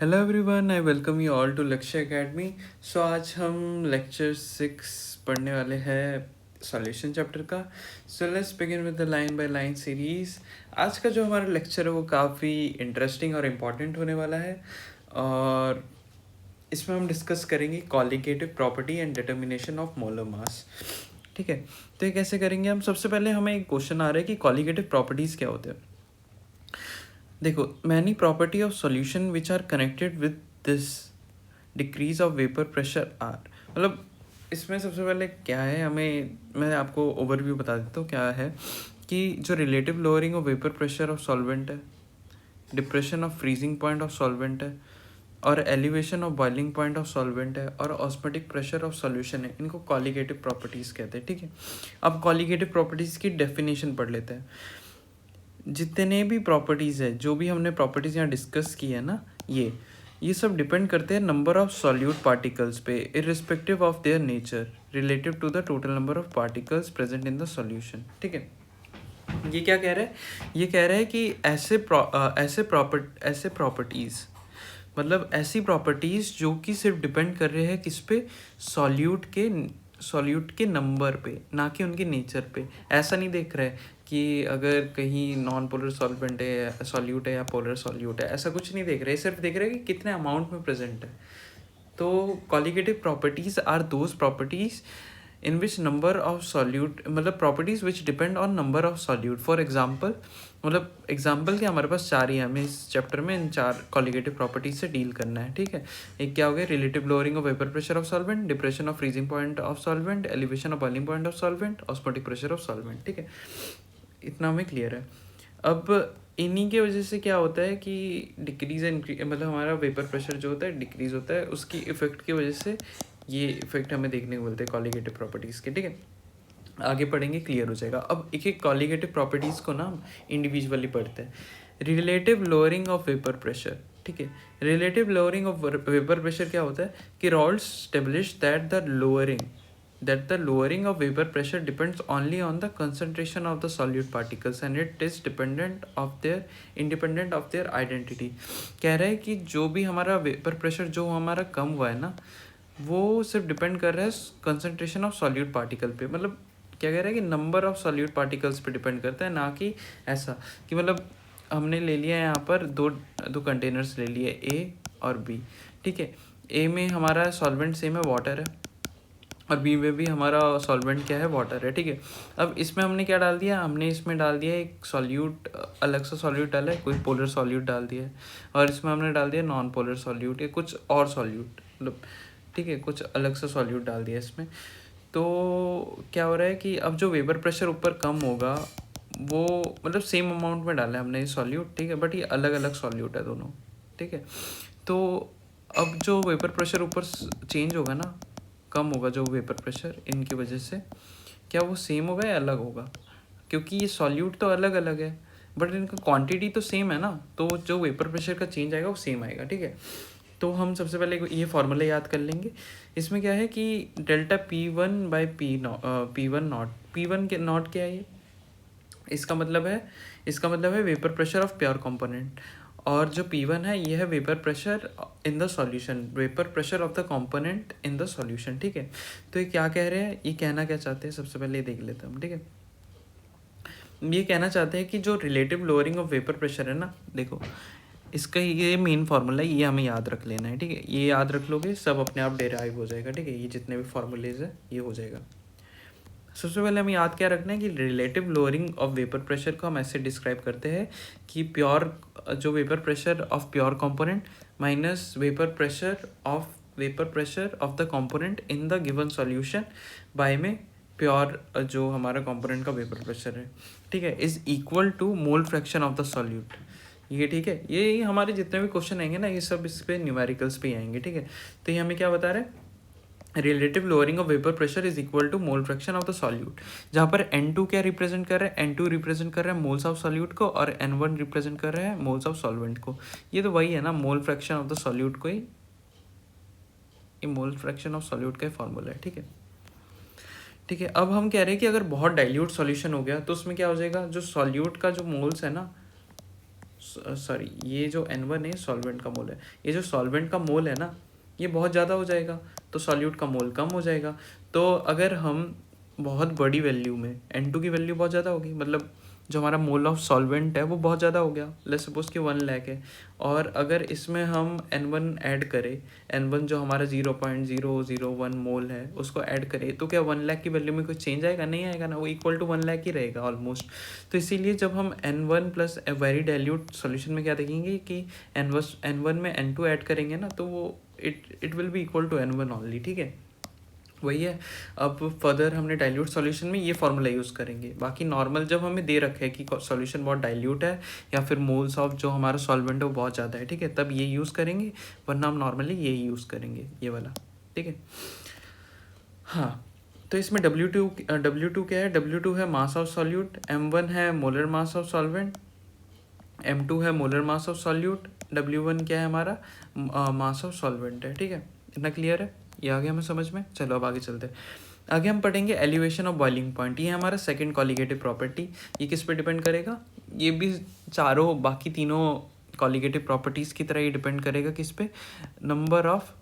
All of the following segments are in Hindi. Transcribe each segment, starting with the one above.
Hello everyone, I welcome you all to Lakshya Academy. So आज हम लेक्चर 6 पढ़ने वाले हैं सॉल्यूशन चैप्टर का। So let's begin with the line by line series. आज का जो हमारा लेक्चर है वो काफ़ी इंटरेस्टिंग और इम्पॉर्टेंट होने वाला है और इसमें हम डिस्कस करेंगे colligative property and determination of molar मास। ठीक है, तो ये कैसे करेंगे हम? सबसे पहले हमें एक क्वेश्चन आ रहा है कि कॉलिगेटिव प्रॉपर्टीज़ क्या होते हैं। देखो, many property of solution which are connected with this decrease of vapour pressure are, मतलब इसमें सबसे पहले क्या है, मैं आपको ओवरव्यू बता देता हूँ क्या है। कि जो relative lowering of vapour pressure of solvent है, depression of freezing point of solvent है, और elevation of boiling point of solvent है, और ऑस्मोटिक प्रेशर ऑफ सॉल्यूशन है, इनको कॉलिगेटिव प्रॉपर्टीज़ कहते हैं। ठीक है, अब कॉलिगेटिव प्रॉपर्टीज़ की डेफिनेशन पढ़ लेते हैं। जितने भी प्रॉपर्टीज़ है, जो भी हमने प्रॉपर्टीज़ यहाँ डिस्कस की है ना, ये सब डिपेंड करते हैं नंबर ऑफ सॉल्यूट पार्टिकल्स पे, irrespective of their nature, relative to the total number of particles present in the solution. ठीक है, ये क्या कह रहा है? ये कह रहा है कि ऐसे प्रॉपर्टीज़, मतलब ऐसी प्रॉपर्टीज़ जो कि सिर्फ डिपेंड कर रहे हैं किस पे? सॉल्यूट के नंबर पे, ना कि उनके नेचर पे। ऐसा नहीं देख रहा है कि अगर कहीं नॉन पोलर सॉल्वेंट है, सॉल्यूट है, या पोलर सॉल्यूट है, ऐसा कुछ नहीं देख रहे, सिर्फ देख रहे हैं कि कितने अमाउंट में प्रेजेंट है। तो colligative properties are those properties in which number of solute, मतलब properties which depend on number of solute. For example, मतलब एग्जाम्पल के हमारे पास 4 ही है, हमें इस चैप्टर में इन 4 कॉलिगेटिव प्रॉपर्टीज से डील करना है। ठीक है, एक क्या हो गया? Relative lowering of vapour pressure of solvent, depression of freezing point of solvent, elevation of boiling point of solvent, osmotic pressure of solvent. ठीक है, इतना हमें क्लियर है। अब इन्हीं के वजह से क्या होता है कि डिक्रीज मतलब हमारा वेपर प्रेशर जो होता है डिक्रीज होता है, उसकी इफेक्ट की वजह से ये इफेक्ट हमें देखने को मिलते हैं कॉलिगेटिव प्रॉपर्टीज़ के। ठीक है, आगे पढ़ेंगे, क्लियर हो जाएगा। अब एक एक कॉलिगेटिव प्रॉपर्टीज़ को ना हम इंडिविजुअली पढ़ते हैं। Relative lowering of vapour pressure. ठीक है, relative lowering of vapour pressure क्या होता है कि Rawls established that the lowering of vapor pressure depends only on the concentration of the solute particles and it is independent of their identity। कह रहा है कि जो भी हमारा वेपर प्रेशर जो हमारा कम हुआ है ना, वो सिर्फ डिपेंड कर रहा है कंसंट्रेशन ऑफ सॉल्यूट पार्टिकल पे। मतलब क्या कह रहा है कि नंबर ऑफ सॉल्यूट पार्टिकल्स पे डिपेंड करता है, ना कि ऐसा कि मतलब हमने ले लिया है यहाँ पर दो कंटेनर्स ले लिए, ए और बी। ठीक है, ए में हमारा सॉल्वेंट सेम है, वाटर है, और बी में भी हमारा सॉल्वेंट क्या है? वाटर है। ठीक है, अब इसमें हमने क्या डाल दिया? हमने इसमें डाल दिया एक सॉल्यूट, अलग सा सॉल्यूट डाला है, कोई पोलर सॉल्यूट डाल दिया है, और इसमें हमने डाल दिया नॉन पोलर सॉल्यूट या कुछ और सॉल्यूट, मतलब ठीक है, कुछ अलग सा सॉल्यूट डाल दिया इसमें। तो क्या हो रहा है कि अब जो वेपर प्रेशर ऊपर कम होगा वो मतलब सेम अमाउंट में डाला है हमने ये सॉल्यूट। ठीक है, बट ये अलग अलग सॉल्यूट है दोनों। ठीक है, तो अब जो वेपर प्रेशर ऊपर चेंज होगा ना, कम होगा जो वेपर प्रेशर इनकी वजह से, क्या वो सेम होगा या अलग होगा? क्योंकि ये सॉल्यूट तो अलग अलग है बट इनका क्वांटिटी तो सेम है ना, तो जो वेपर प्रेशर का चेंज आएगा वो सेम आएगा। ठीक है, तो हम सबसे पहले ये फॉर्मूला याद कर लेंगे। इसमें क्या है कि delta P1 by P1 not, P1 के नॉट क्या है? ये इसका मतलब है vapour pressure of pure component, और जो P1 है ये है vapour pressure in the solution, vapour pressure of the component in the solution. ठीक है, तो ये क्या कह रहे हैं, ये कहना क्या चाहते हैं, सबसे पहले ये देख लेते हैं हम। ठीक है, ये कहना चाहते हैं कि जो relative lowering of vapour pressure है ना, देखो इसका ये मेन फार्मूला है, ये हमें याद रख लेना है। ठीक है, ये याद रख लोगे सब अपने आप डेराइव हो जाएगा। ठीक है, ये जितने भी फार्मूलेज है ये हो जाएगा। सबसे पहले हमें याद क्या रखना है कि relative lowering of vapour pressure को हम ऐसे डिस्क्राइब करते हैं कि प्योर जो vapour pressure of pure component minus vapour pressure of the component in the given solution by में प्योर जो हमारा कंपोनेंट का वेपर प्रेशर है, ठीक है, is equal to mole fraction of the solute. ये ठीक है, ये हमारे जितने भी क्वेश्चन आएंगे ना, ये सब इस पे न्यूमेरिकल्स पे ही आएंगे। ठीक है, तो ये हमें क्या बता रहे हैं? Relative lowering of vapour pressure is equal to mole fraction of the solute, जहाँ पर N2 क्या रिप्रेजेंट कर रहा है? N2 रिप्रेजेंट कर रहा है मोल्स ऑफ सॉल्यूट को, और N1 रिप्रेजेंट कर रहा है मोल्स ऑफ सॉल्वेंट को। ये तो वही है ना, मोल फ्रैक्शन ऑफ द सॉल्यूट को ही, ये मोल फ्रैक्शन ऑफ सॉल्यूट का फॉर्मूला है। ठीक है, ठीक है, अब हम कह रहे हैं कि अगर बहुत डाइल्यूट सॉल्यूशन हो गया तो उसमें क्या हो जाएगा? जो सॉल्यूट का जो मोल्स है ना, सॉरी, ये जो N1 है सॉल्वेंट का मोल है, ये जो सॉल्वेंट का मोल है ना ये बहुत ज़्यादा हो जाएगा तो सॉल्यूट का मोल कम हो जाएगा। तो अगर हम बहुत बड़ी वैल्यू में N2 की वैल्यू बहुत ज़्यादा होगी, मतलब जो हमारा मोल ऑफ सॉल्वेंट है वो बहुत ज़्यादा हो गया, लेट्स सपोज कि 1 लाख है, और अगर इसमें हम N1 ऐड करें, N1 जो हमारा 0.001 मोल है उसको ऐड करें, तो क्या 1 लाख की वैल्यू में कोई चेंज आएगा? नहीं आएगा ना, वो इक्वल टू 1 लाख ही रहेगा ऑलमोस्ट। तो इसीलिए जब हम N1 plus very dilute solution में क्या देखेंगे कि N1 में N2 ऐड करेंगे ना, तो वो it will be equal to N1 only, ठीक है, वही है। अब फर्दर हमने डाइल्यूट सॉल्यूशन में ये फार्मूला यूज़ करेंगे। बाकी नॉर्मल जब हमें दे रखे है कि सॉल्यूशन बहुत डाइल्यूट है या फिर मोल्स ऑफ जो हमारा सॉल्वेंट है वो बहुत ज़्यादा है, ठीक है, तब ये यूज़ करेंगे, वरना हम नॉर्मली ये यूज़ करेंगे, ये वाला, ठीक है। हाँ, तो इसमें W2 क्या है? W2 है मास ऑफ सॉल्यूट, M1 है molar mass of solvent, M2 है molar mass of solute, W1 क्या है हमारा? मास ऑफ सॉल्वेंट है, ठीक है। इतना क्लियर है? ये आ गया हमें समझ में। चलो अब आगे चलते हैं। आगे हम पढ़ेंगे एलिवेशन ऑफ बॉइलिंग पॉइंट। ये हमारा सेकंड कॉलिगेटिव प्रॉपर्टी। ये किस पे डिपेंड करेगा? ये भी चारों बाकी तीनों कॉलिगेटिव प्रॉपर्टीज़ की तरह ये डिपेंड करेगा किस पे? नंबर ऑफ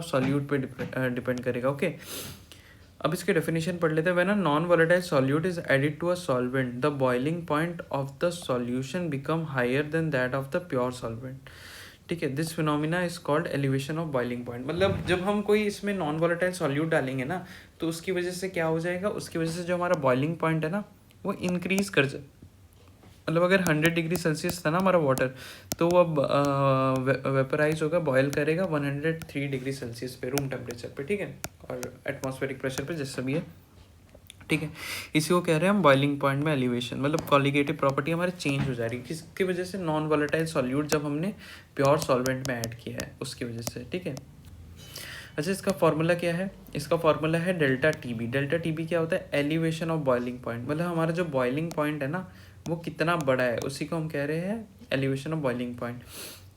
सॉल्यूट पे डिपेंड करेगा, ओके। अब इसके डेफिनेशन पढ़ लेते हैं। When a non volatile solute is added to a solvent the boiling point of the solution become higher than that of the pure solvent, ठीक है। This phenomena is called elevation of boiling point. मतलब जब हम कोई इसमें नॉन वोलेटाइल सॉल्यूट डालेंगे ना, तो उसकी वजह से क्या हो जाएगा? उसकी वजह से जो हमारा बॉइलिंग पॉइंट है ना वो इंक्रीज कर जाए। मतलब अगर 100 डिग्री सेल्सियस था ना हमारा वाटर, तो वो अब वेपराइज होगा, बॉयल करेगा 103 डिग्री सेल्सियस पे, रूम टेम्परेचर पे, ठीक है, और एटमॉस्फेरिक प्रेशर पे, जैसा भी है, ठीक है। इसी को कह रहे हैं हम बॉइलिंग पॉइंट में एलिवेशन। मतलब कॉलिगेटिव प्रॉपर्टी हमारी चेंज हो जा रही है किसकी वजह से? नॉन वोलेटाइल सॉल्यूट जब हमने प्योर सॉल्वेंट में ऐड किया है उसकी वजह से, ठीक है। अच्छा, इसका फॉर्मूला क्या है? इसका फॉर्मूला है डेल्टा टीबी। डेल्टा टीबी क्या होता है? Elevation of boiling point. मतलब हमारा जो बॉइलिंग पॉइंट है ना वो कितना बड़ा है, उसी को हम कह रहे हैं एलिवेशन ऑफ बॉइलिंग पॉइंट।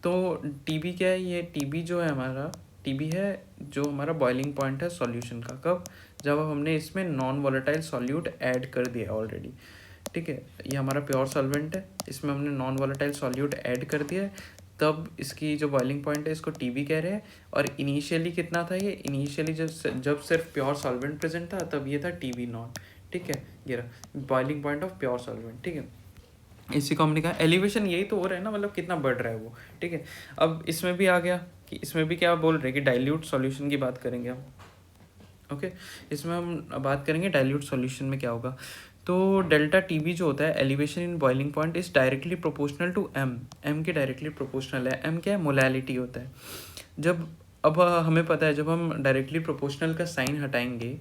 तो टीबी क्या है? ये टीबी जो है हमारा, टीबी है जो हमारा बॉइलिंग पॉइंट है सॉल्यूशन का। कब? जब हमने इसमें नॉन वोलेटाइल सॉल्यूट ऐड कर दिया ऑलरेडी, ठीक है। ये हमारा प्योर सॉल्वेंट है, इसमें हमने नॉन वोलेटाइल सॉल्यूट ऐड कर दिया है, तब इसकी जो बॉइलिंग पॉइंट है इसको टीबी कह रहे हैं। और इनिशियली कितना था ये? इनिशियली जब सिर्फ प्योर सॉल्वेंट प्रेजेंट था तब ये था टीबी नॉट, ठीक है। ये रहा boiling point of pure solvent, ठीक है। इसी को हमने कहा एलिवेशन, यही तो हो रहा है ना, मतलब कितना बढ़ रहा है वो, ठीक है। अब इसमें भी आ गया कि इसमें भी क्या बोल रहे हैं कि डाइल्यूट सॉल्यूशन की बात करेंगे हम, ओके। इसमें हम बात करेंगे डाइल्यूट सॉल्यूशन में क्या होगा। तो डेल्टा टीबी जो होता है, elevation in boiling point, is directly proportional to M के डायरेक्टली प्रोपोर्शनल है। एम क्या है? मोलैलिटी होता है। जब अब हमें पता है जब हम डायरेक्टली प्रोपोर्शनल का साइन हटाएंगे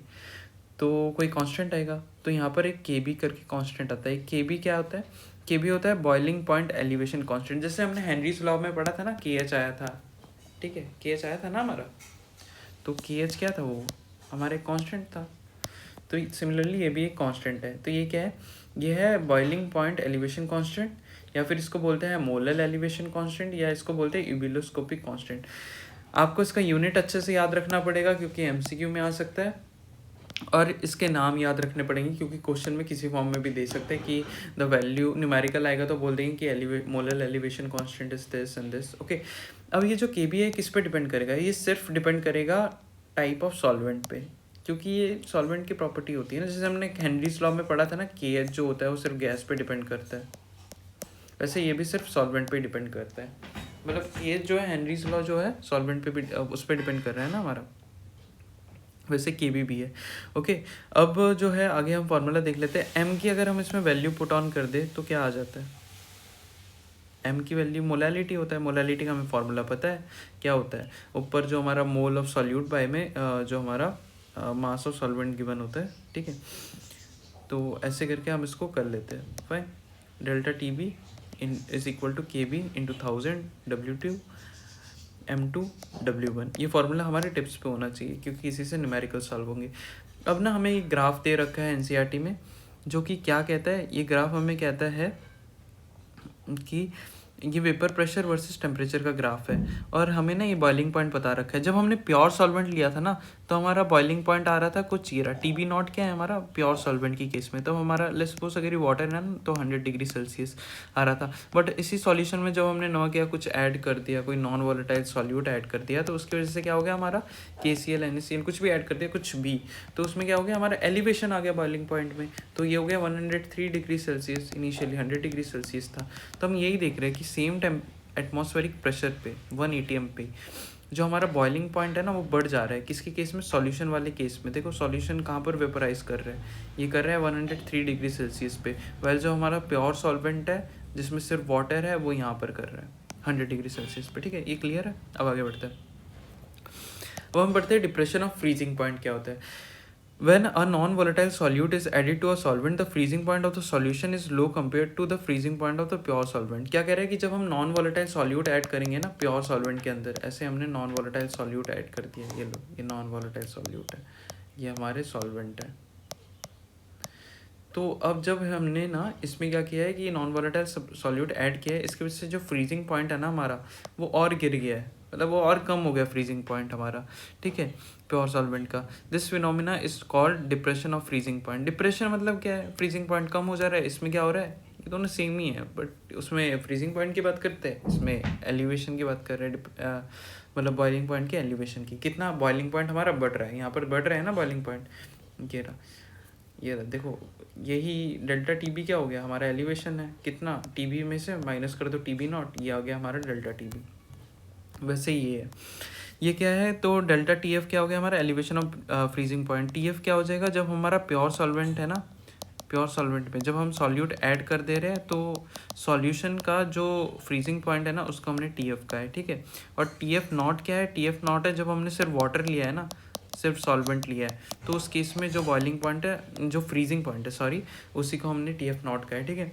तो कोई कांस्टेंट आएगा, तो यहाँ पर एक के बी करके कांस्टेंट आता है। के बी क्या होता है? के बी होता है बॉइलिंग पॉइंट एलिवेशन कांस्टेंट। जैसे हमने हेनरीज लॉ में पढ़ा था ना, के एच आया था, ठीक है, के एच आया था ना हमारा, तो के एच क्या था? वो हमारा एक कांस्टेंट था। तो सिमिलरली ये भी एक कांस्टेंट है। तो ये क्या है? ये है बॉइलिंग पॉइंट एलिवेशन कांस्टेंट, या फिर इसको बोलते हैं मोलर एलिवेशन कांस्टेंट, या इसको बोलते हैं यूबिलोस्कोपिक कांस्टेंट। आपको इसका यूनिट अच्छे से याद रखना पड़ेगा क्योंकि एमसीक्यू में आ सकता है, और इसके नाम याद रखने पड़ेंगे क्योंकि क्वेश्चन में किसी फॉर्म में भी दे सकते हैं कि द वैल्यू न्यूमेरिकल आएगा तो बोल देंगे कि molar elevation constant is this and this, okay. अब ये जो के बी है किस पे डिपेंड करेगा? ये सिर्फ डिपेंड करेगा टाइप ऑफ सॉल्वेंट पे, क्योंकि ये सॉल्वेंट की प्रॉपर्टी होती है ना। जैसे हमने हेनरीज लॉ में पढ़ा था ना, के एच जो होता है वो सिर्फ गैस पे डिपेंड करता है, वैसे ये भी सिर्फ सॉल्वेंट पे डिपेंड करता है। मतलब के एच जो है हेनरीज लॉ जो है सॉल्वेंट पे भी उस पर डिपेंड कर रहा है ना हमारा, वैसे के बी भी है, ओके। अब जो है आगे हम फार्मूला देख लेते हैं। एम की अगर हम इसमें वैल्यू पुट ऑन कर दे तो क्या आ जाता है? एम की वैल्यू मोलैलिटी होता है। मोलैलिटी का हमें फार्मूला पता है क्या होता है? ऊपर जो हमारा मोल ऑफ सॉल्यूट बाय में जो हमारा मास ऑफ सॉल्वेंट गिवन होता है, ठीक है। तो ऐसे करके हम इसको कर लेते हैं, fine. Delta T B is equal to K B into 1000 W2 M2 W1। ये फार्मूला हमारे टिप्स पे होना चाहिए क्योंकि इसी से न्यूमेरिकल सॉल्व होंगे। अब ना हमें एक ग्राफ दे रखा है एनसीईआरटी में, जो कि क्या कहता है? ये ग्राफ हमें कहता है कि ये वेपर प्रेशर वर्सेस टेम्परेचर का ग्राफ है और हमें ना ये बॉइलिंग पॉइंट बता रखा है। जब हमने प्योर सॉल्वेंट लिया था ना तो हमारा बॉइलिंग पॉइंट आ रहा था कुछ ये रहा, टीबी नॉट क्या है हमारा प्योर सॉल्वेंट की केस में, तो हमारा लेट्स सपोज अगर ये वाटर है ना तो 100 डिग्री सेल्सियस आ रहा था। बट इसी सॉल्यूशन में जब हमने नमक या कुछ ऐड कर दिया, कोई नॉन वोलेटाइल सॉल्यूट ऐड कर दिया, तो उसकी वजह से क्या हो गया हमारा KCl NaCl कुछ भी ऐड कर दिया कुछ भी, तो उसमें क्या हो गया हमारा एलिवेशन आ गया बॉइलिंग पॉइंट में। तो ये हो गया 103 degree Celsius, initially 100 degree Celsius था। तो हम यही देख रहे हैं कि सेम एटमॉस्फेरिक प्रेशर पे 1 ATM पे जो हमारा बॉइलिंग पॉइंट है ना वो बढ़ जा रहा है। किसके केस में? सॉल्यूशन वाले केस में। देखो सॉल्यूशन कहाँ पर वेपराइज कर रहा है, ये कर रहा है 103 डिग्री सेल्सियस पे, वेल जो हमारा प्योर सॉल्वेंट है जिसमें सिर्फ वाटर है वो यहाँ पर कर रहा है 100 डिग्री सेल्सियस पे। ठीक है, ये क्लियर है? अब आगे बढ़ते हैं। अब हम बढ़ते हैं डिप्रेशन ऑफ फ्रीजिंग पॉइंट क्या होता है। When a non-volatile solute is added to a solvent, the freezing point of the solution is low compared to the freezing point of the pure solvent. क्या कह रहा है कि जब हम non-volatile solute ऐड करेंगे ना pure solvent के अंदर, ऐसे हमने non-volatile solute ऐड कर दिया, ये लो ये non-volatile solute है, ये हमारे solvent है। तो अब जब हमने ना इसमें क्या किया है कि नॉन वोलेटाइल सॉल्यूट ऐड किया है, इसकी वजह से जो फ्रीजिंग पॉइंट है ना हमारा वो और गिर गया है, मतलब वो और कम हो गया फ्रीजिंग पॉइंट हमारा। ठीक है, प्योर सॉल्वेंट का। This phenomena is called depression of freezing point. Depression मतलब क्या है? फ्रीजिंग पॉइंट कम हो जा रहा है। इसमें क्या हो रहा है? ये दोनों सेम ही है, बट उसमें फ्रीजिंग पॉइंट की बात करते हैं, इसमें एलिवेशन की बात कर रहे हैं, मतलब बॉइलिंग पॉइंट की एलिवेशन की। कितना बॉइलिंग पॉइंट हमारा बढ़ रहा है, यहाँ पर बढ़ रहा है ना बॉइलिंग पॉइंट, ये रहा, ये रहा, देखो यही डेल्टा टीबी क्या हो गया हमारा एलिवेशन है। कितना? टीबी में से माइनस कर दो टीबी नॉट, ये आ गया हमारा डेल्टा टीबी। वैसे ये है, ये क्या है? तो डेल्टा टीएफ क्या हो गया हमारा elevation of freezing point. TF क्या हो जाएगा जब हमारा प्योर सॉल्वेंट है ना, प्योर सॉल्वेंट में जब हम सॉल्यूट ऐड कर दे रहे हैं तो सॉल्यूशन का जो फ्रीजिंग पॉइंट है ना उसको हमने टीएफ का है। ठीक है, और टीएफ नॉट क्या है? टीएफ नॉट है जब हमने सिर्फ वाटर लिया है ना, सिर्फ सॉल्वेंट लिया है, तो उस केस में जो बॉइलिंग पॉइंट है, जो फ्रीजिंग पॉइंट है सॉरी, उसी को हमने टीएफ नॉट का है। ठीक है,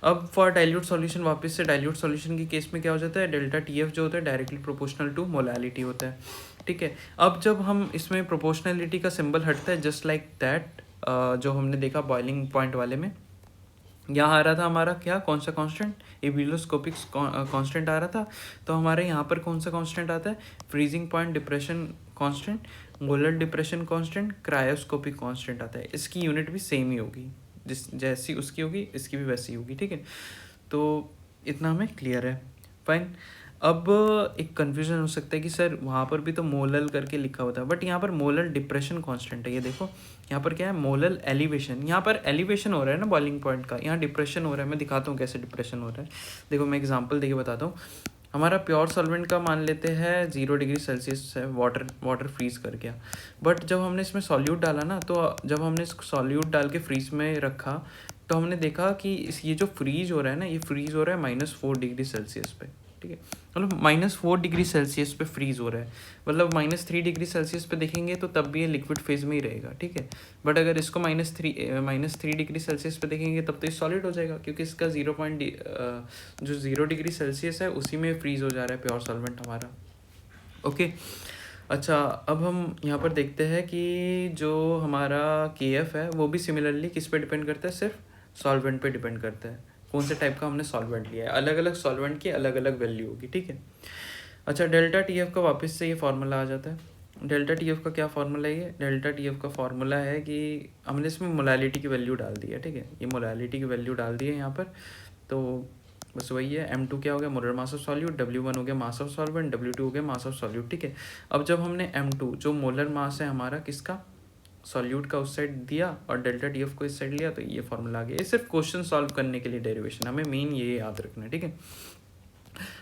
अब फॉर डाइल्यूट सॉल्यूशन, वापस से डाइल्यूट सॉल्यूशन की केस में क्या हो जाता है? डेल्टा टीएफ जो होता है डायरेक्टली प्रोपोर्शनल टू मोलालिटी होता है। ठीक है, अब जब हम इसमें प्रोपोर्शनलिटी का सिंबल हटता है जस्ट लाइक दैट, जो हमने देखा बॉइलिंग पॉइंट वाले में, यहाँ आ रहा था हमारा क्या? कौन सा कांस्टेंट? एबिलोस्कोपिक कांस्टेंट आ रहा था। तो हमारे यहाँ पर कौन सा कांस्टेंट आता है? Freezing point depression constant, molar depression constant, cryoscopic constant आता है। इसकी यूनिट भी सेम ही होगी, जिस जैसी उसकी होगी इसकी भी वैसी होगी। ठीक है, तो इतना हमें क्लियर है, फाइन। अब एक कन्फ्यूजन हो सकता है कि सर वहाँ पर भी तो मोलल करके लिखा होता है, बट यहाँ पर मोलल डिप्रेशन कांस्टेंट है। ये देखो यहाँ पर क्या है? मोलल एलिवेशन, यहाँ पर एलिवेशन हो रहा है ना बॉइलिंग पॉइंट का, यहाँ डिप्रेशन हो रहा है। मैं दिखाता हूँ कैसे डिप्रेशन हो रहा है। देखो मैं एग्जांपल देके बताता हूँ। हमारा प्योर सॉल्वेंट का मान लेते हैं 0 डिग्री सेल्सियस है, वाटर फ्रीज कर गया, बट जब हमने इसमें सॉल्यूट डाला ना, तो जब हमने सॉल्यूट डाल के फ्रीज में रखा तो हमने देखा कि ये जो फ्रीज हो रहा है ना, ये फ्रीज हो रहा है -4 डिग्री सेल्सियस पे। ठीक है, मतलब -4 डिग्री सेल्सियस पे फ्रीज हो रहा है, मतलब -3 डिग्री सेल्सियस पे देखेंगे तो तब भी ये लिक्विड फेज में ही रहेगा। ठीक है, बट अगर इसको -3 डिग्री सेल्सियस पे देखेंगे तब तो ये सॉलिड हो जाएगा, क्योंकि इसका जो 0 डिग्री सेल्सियस है उसी में फ्रीज हो जा रहा है प्योर सॉल्वेंट हमारा। ओके, अच्छा अब हम यहाँ पर देखते हैं कि जो हमारा KF है वो भी सिमिलरली किस पे डिपेंड करता है? सिर्फ सॉल्वेंट पे डिपेंड करता है, कौन से टाइप का हमने सॉल्वेंट लिया है। अलग अलग सॉल्वेंट की अलग अलग वैल्यू होगी। ठीक है, अच्छा डेल्टा TF का वापस से ये फार्मूला आ जाता है। डेल्टा TF का क्या फार्मूला है? ये डेल्टा TF का फार्मूला है कि हमने इसमें मोलालिटी की वैल्यू डाल दी है। ठीक है, ये मोलालिटी की वैल्यू डाल दी है यहाँ पर, तो बस वही है। M2 क्या हो गया? Molar mass of solute. W1 हो गया मास ऑफ सॉल्वेंट। W2 हो गया मास ऑफ सॉल्यूट। ठीक है, अब जब हमने M2 जो मोलर मास है हमारा किसका? सॉल्यूट का उस साइड दिया और डेल्टा TF को इस साइड लिया, तो ये फॉर्मूला आ गया। ये सिर्फ क्वेश्चन सॉल्व करने के लिए डेरिवेशन, हमें मेन ये याद रखना है। ठीक है,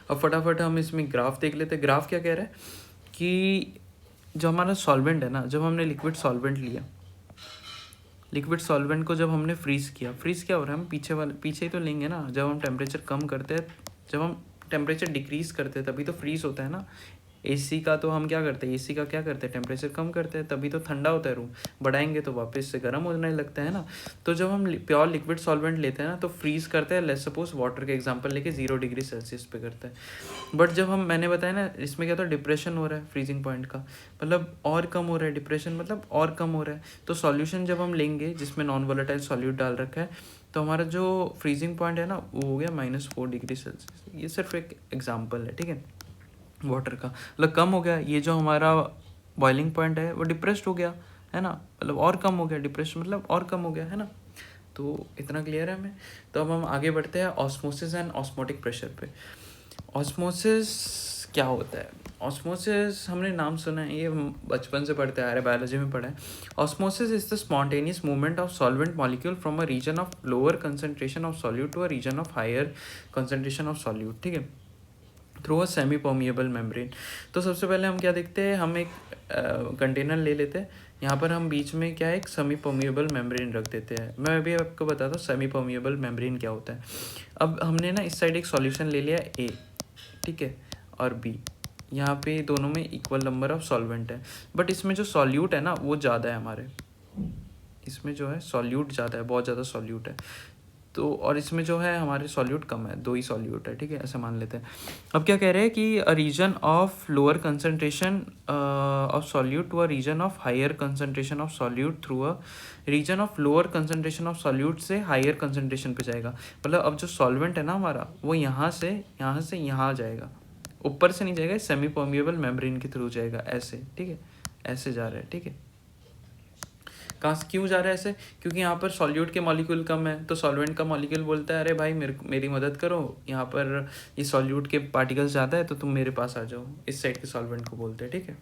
अब फटाफट हम इसमें ग्राफ देख लेते हैं। ग्राफ क्या कह रहा है कि जो हमारा सॉल्वेंट है ना, जब हमने लिक्विड सॉल्वेंट लिया, लिक्विड सॉल्वेंट को जब हमने फ्रीज़ किया, फ्रीज़ क्या हो रहा है? हम पीछे ही तो लेंगे ना। जब हम टेम्परेचर कम करते हैं, जब हम टेम्परेचर डिक्रीज़ करते हैं तभी तो फ्रीज़ होता है ना। AC का तो हम क्या करते हैं? AC का क्या करते हैं? टेम्परेचर कम करते हैं तभी तो ठंडा होता है रूम, बढ़ाएंगे तो वापस से गर्म होने लगता है ना। तो जब हम प्योर लिक्विड सॉल्वेंट लेते हैं ना तो फ्रीज़ करते हैं, लेट्स सपोज वाटर के एग्जांपल लेके 0 डिग्री सेल्सियस पे करते हैं। बट जब मैंने बताया ना इसमें क्या, तो डिप्रेशन हो रहा है फ्रीजिंग पॉइंट का, मतलब और कम हो रहा है। डिप्रेशन मतलब और कम हो रहा है। तो सॉल्यूशन जब हम लेंगे जिसमें नॉन वोलेटाइल सॉल्यूट डाल रखा है, तो हमारा जो फ्रीजिंग पॉइंट है ना वो हो गया -4 डिग्री सेल्सियस। ये सिर्फ एक एग्जांपल है, ठीक है, वाटर का, मतलब कम हो गया। ये जो हमारा बॉइलिंग पॉइंट है वो डिप्रेस्ड हो गया, है ना, मतलब और कम हो गया, डिप्रेस्ड मतलब और कम हो गया, है ना। तो इतना क्लियर है हमें। तो अब हम आगे बढ़ते हैं ऑस्मोसिस एंड ऑस्मोटिक प्रेशर पे। ऑस्मोसिस क्या होता है? ऑस्मोसिस हमने नाम सुना है, ये हम बचपन से पढ़ते आ रहे हैं, बायोलॉजी में पढ़ा है। Osmosis is the spontaneous movement of solvent molecule from a region of lower concentration of solute to a region of higher concentration of solute, ठीक है, through a semi permeable membrane. तो सबसे पहले हम क्या देखते हैं, हम एक कंटेनर ले लेते हैं, यहाँ पर हम बीच में क्या है एक सेमी परमिएबल मेम्ब्रेन रख देते हैं। मैं अभी आपको बताता हूँ सेमी परमिएबल मेम्ब्रेन क्या होता है। अब हमने ना इस साइड एक सॉल्यूशन ले लिया ए, ठीक है, और बी, यहाँ पे दोनों में इक्वल नंबर ऑफ सॉल्वेंट है, बट इसमें जो सॉल्यूट है ना वो ज़्यादा है हमारे, इसमें जो है सॉल्यूट ज़्यादा है, बहुत ज़्यादा सॉल्यूट है। तो और इसमें जो है हमारे सॉल्यूट कम है, 2 ही सॉल्यूट है, ठीक है, ऐसे मान लेते हैं। अब क्या कह रहे हैं कि a region of lower concentration of solute to a region of higher concentration of solute through a region of lower concentration of solute से हायर कंसंट्रेशन पे जाएगा। मतलब अब जो सॉल्वेंट है ना हमारा वो यहाँ से यहाँ आ जाएगा, ऊपर से नहीं जाएगा, सेमी परमिएबल मेम्ब्रेन के थ्रू जाएगा, ऐसे, ठीक है, ऐसे जा रहा है, ठीक है। कहाँ क्यों जा रहा है ऐसे? क्योंकि यहाँ पर सॉल्यूट के मॉलिक्यूल कम है, तो सॉल्वेंट का मॉलिक्यूल बोलता है अरे भाई मेरी मदद करो, यहाँ पर ये सॉल्यूट के पार्टिकल्स ज़्यादा है तो तुम मेरे पास आ जाओ, इस साइड के सॉल्वेंट को बोलते हैं, ठीक है।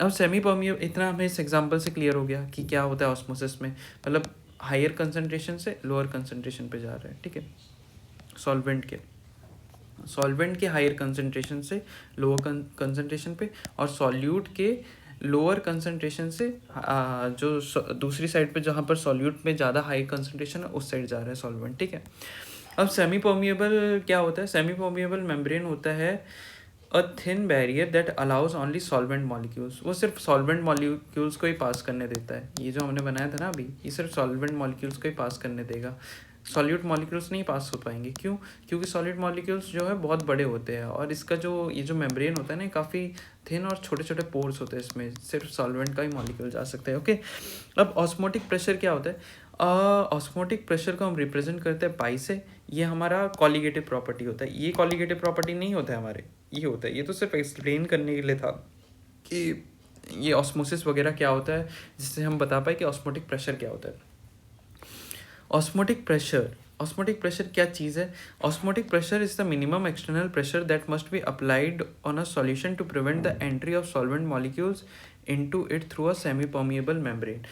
अब सेमी परमिएबल, इतना हमें इस एग्जांपल से क्लियर हो गया कि क्या होता है ऑस्मोसिस में, मतलब हायर कंसनट्रेशन से लोअर कंसनट्रेशन पे जा रहा है, ठीक है, सॉल्वेंट के हायर कंसनट्रेशन से लोअर कंसनट्रेशन पे, और सॉल्यूट के लोअर कंसनट्रेशन से जो दूसरी साइड पे जहाँ पर सॉल्यूट में ज़्यादा हाई कंसनट्रेशन है उस साइड जा रहा है सॉल्वेंट, ठीक है। अब सेमी परमिएबल क्या होता है? सेमी परमिएबल मेम्ब्रेन होता है a thin barrier that allows only solvent molecules, वो सिर्फ सॉल्वेंट मॉलिक्यूल्स को ही पास करने देता है। ये जो हमने बनाया था ना अभी, ये सिर्फ सॉल्वेंट मॉलिक्यूल्स को ही पास करने देगा, सॉल्यूट मॉलिक्यूल्स नहीं पास हो पाएंगे। क्यों? क्योंकि सॉल्यूट मॉलिक्यूल्स जो है बहुत बड़े होते हैं, और इसका जो ये जो मेम्ब्रेन होता है ना काफ़ी थिन और छोटे छोटे पोर्स होते हैं, इसमें सिर्फ सॉल्वेंट का ही मॉलिक्यूल जा सकते हैं, ओके। अब ऑस्मोटिक प्रेशर क्या होता है? ऑस्मोटिक प्रेशर को हम रिप्रेजेंट करते हैं पाई से। ये हमारा कॉलिगेटिव प्रॉपर्टी होता है, ये कॉलिगेटिव प्रॉपर्टी नहीं होता है हमारे, ये होता है, ये तो सिर्फ एक्सप्लेन करने के लिए था कि ये ऑस्मोसिस वगैरह क्या होता है, जिससे हम बता पाए कि ऑस्मोटिक प्रेशर क्या होता है। ऑस्मोटिक प्रेशर क्या चीज़ है? Osmotic pressure is the minimum external pressure that must be applied on a solution to prevent the entry of solvent molecules into it through a semi permeable membrane.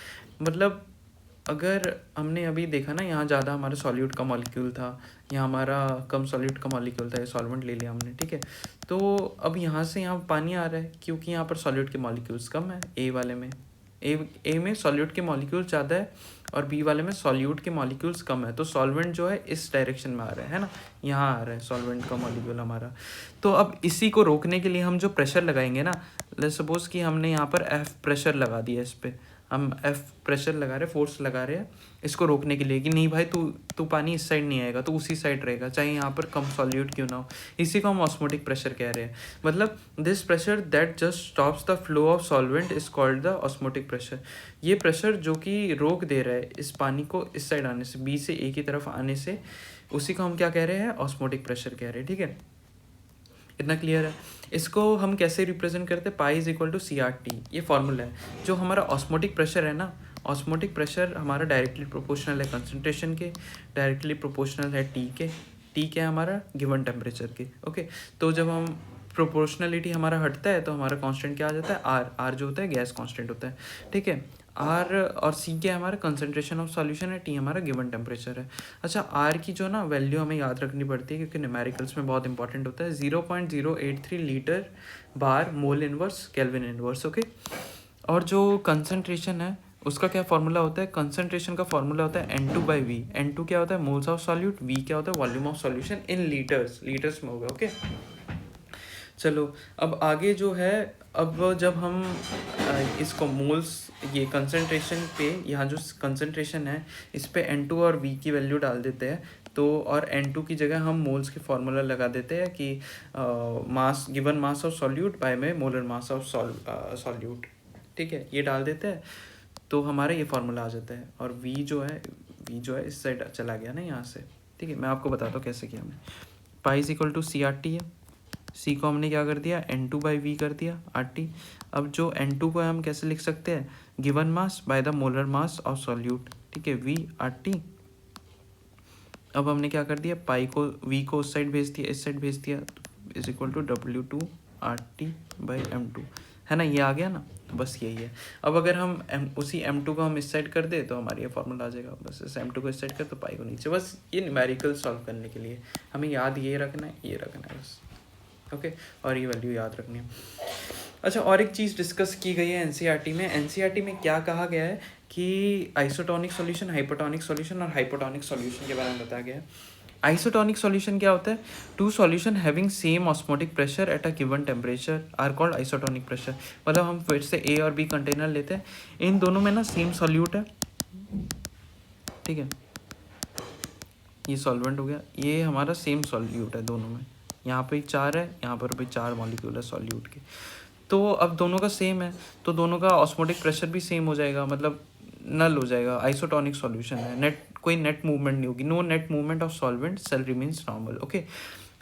मतलब अगर हमने अभी देखा ना, यहाँ ज़्यादा हमारा सॉल्यूट का मॉलिक्यूल था, यहाँ हमारा कम सॉल्यूट का मॉलिक्यूल था, ये सॉल्वेंट ले लिया हमने, ठीक है। तो अब यहाँ से यहाँ पानी आ रहा है क्योंकि यहाँ पर सॉल्यूट के मॉलिक्यूल्स कम है, ए वाले में, ए में सॉल्यूट के मॉलिक्यूल ज़्यादा है और बी वाले में सॉल्यूट के मॉलिक्यूल्स कम है, तो सॉल्वेंट जो है इस डायरेक्शन में आ रहा है ना, यहाँ आ रहा है सॉल्वेंट का मॉलिक्यूल हमारा। तो अब इसी को रोकने के लिए हम जो प्रेशर लगाएंगे ना, लेट्स सपोज कि हमने यहाँ पर एफ प्रेशर लगा दिया, इस पर हम एफ प्रेशर लगा रहे हैं, फोर्स लगा रहे हैं इसको रोकने के लिए कि नहीं भाई तू पानी इस साइड नहीं आएगा, तो उसी साइड रहेगा, चाहे यहाँ पर कम सॉल्यूट क्यों ना हो। इसी को हम ऑस्मोटिक प्रेशर कह रहे हैं। मतलब this pressure that just stops the flow of solvent is called the osmotic pressure. ये प्रेशर जो कि रोक दे रहा है इस पानी को इस साइड आने से, बी से ए की तरफ आने से, उसी को हम क्या कह रहे हैं? ऑस्मोटिक प्रेशर कह रहे हैं, ठीक है। इतना क्लियर है? इसको हम कैसे रिप्रेजेंट करते हैं? Pi is equal to C R T, ये फॉर्मूला है। जो हमारा ऑस्मोटिक प्रेशर है ना, ऑस्मोटिक प्रेशर हमारा डायरेक्टली प्रोपोर्शनल है कंसंट्रेशन के, डायरेक्टली प्रोपोर्शनल है टी के, टी क्या है हमारा? गिवन टेम्परेचर के, ओके। तो जब हम प्रोपोर्शनलिटी हमारा हटता है तो हमारा कांस्टेंट क्या आ जाता है? आर, आर जो होता है गैस कांस्टेंट होता है, ठीक है। आर और सी क्या है हमारा? कंसंट्रेशन ऑफ सॉल्यूशन है, टी हमारा गिवन टेम्परेचर है। अच्छा, आर की जो ना वैल्यू हमें याद रखनी पड़ती है क्योंकि न्यूमेरिकल्स में बहुत इंपॉर्टेंट होता है, 0.083 litre bar mole inverse kelvin inverse, okay. और जो कंसंट्रेशन है उसका क्या फार्मूला होता है? कंसंट्रेशन का फार्मूला होता है N2/V। N2 क्या होता है? मोल्स ऑफ सॉल्यूट, V क्या होता है? Volume of solution in litres, litres में होगा, ओके। चलो अब आगे जो है, अब जब हम इसको मोल्स, ये कंसंट्रेशन पे, यहाँ जो कंसंट्रेशन है इस पे N2 और V की वैल्यू डाल देते हैं, तो और N2 की जगह हम मोल्स की फार्मूला लगा देते हैं कि mass, given mass of solute by में मोलर मास ऑफ सॉल्यूट, ठीक है, ये डाल देते हैं तो हमारा ये फार्मूला आ जाता है। और V जो है v जो है इस साइड चला गया ना यहाँ से, ठीक है। मैं आपको बताता हूँ कैसे किया हमने। Pi is equal to C R T है, सी को हमने क्या कर दिया N2 बाई वी कर दिया आर टी। अब जो N2 को हम कैसे लिख सकते हैं, given mass by the molar mass of solute, ठीक है, वी आर टी। अब हमने क्या कर दिया, पाई को वी को उस साइड भेज दिया, इस साइड भेज दिया, is equal to W2 R T by M2, है ना, ये आ गया ना। तो बस यही है। अब अगर हम उसी M2 को हम इस साइड कर दे तो हमारा ये फॉर्मूला आ जाएगा। बस इस M2 को इस साइड कर तो पाई को नीचे। बस ये न्यूमेरिकल सॉल्व करने के लिए हमें याद ये रखना है, ये रखना है बस, ओके। और ये वैल्यू याद रखनी है। अच्छा, और एक चीज़ डिस्कस की गई है एनसीईआरटी में। एनसीईआरटी में क्या कहा गया है कि आइसोटोनिक सॉल्यूशन, हाइपोटोनिक सॉल्यूशन और हाइपोटोनिक सॉल्यूशन के बारे में बताया गया है। आइसोटोनिक सॉल्यूशन क्या होता है, two solution having same osmotic pressure at a given temperature are called isotonic pressure. मतलब हम फिर से ए और बी कंटेनर लेते हैं, इन दोनों में ना सेम सॉल्यूट है, ठीक है, ये सॉल्वेंट हो गया, ये हमारा सेम सॉल्यूट है दोनों में, यहाँ पे 4 है, यहाँ पर भी 4 मॉलिक्यूल है सॉल्यूट के। तो अब दोनों का सेम है तो दोनों का ऑस्मोटिक प्रेशर भी सेम हो जाएगा, मतलब नल हो जाएगा, आइसोटोनिक सॉल्यूशन है, कोई नेट मूवमेंट नहीं होगी, no net movement of solvent, cell remains normal, okay.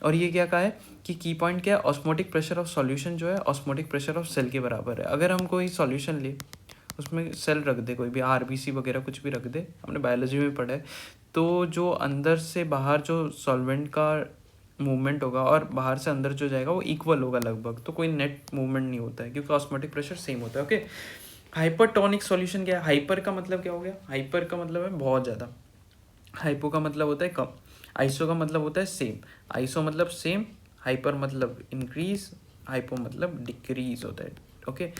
और ये क्या कहा है कि की पॉइंट क्या है, ऑस्मोटिक प्रेशर ऑफ सॉल्यूशन जो है ऑस्मोटिक प्रेशर ऑफ सेल के बराबर है। अगर हम कोई सॉल्यूशन ले, उसमें सेल रख दे, कोई भी आरबीसी वगैरह कुछ भी रख दे, हमने बायोलॉजी में पढ़ा है, तो जो अंदर से बाहर जो सॉल्वेंट का मूवमेंट होगा और बाहर से अंदर जो जाएगा वो इक्वल होगा लगभग, तो कोई नेट मूवमेंट नहीं होता है क्योंकि ऑस्मोटिक प्रेशर सेम होता है, ओके। हाइपरटोनिक सॉल्यूशन क्या है, हाइपर का मतलब क्या हो गया, हाइपर का मतलब है बहुत ज़्यादा, हाइपो का मतलब होता है कम, आइसो का मतलब होता है सेम, आइसो मतलब सेम, हाइपर मतलब इंक्रीज, हाइपो मतलब डिक्रीज होता है, ओके।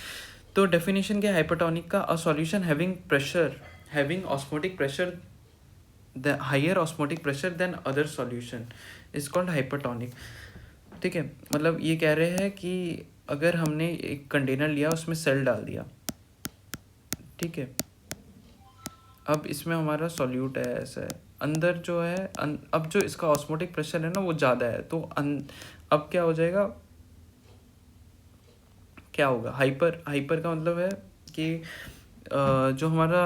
तो डेफिनेशन क्या है हाइपरटोनिक का, a solution having pressure, having osmotic pressure, the higher osmotic pressure than other solution is called hypertonic, ठीक है। मतलब ये कह रहे हैं कि अगर हमने एक कंटेनर लिया, उसमें सेल डाल दिया, ठीक है, अब इसमें हमारा सॉल्यूट है, ऐसा है, अंदर जो है अब जो इसका ऑस्मोटिक प्रेशर है ना वो ज़्यादा है, तो अब क्या हो जाएगा, क्या होगा, हाइपर, हाइपर का मतलब है कि जो हमारा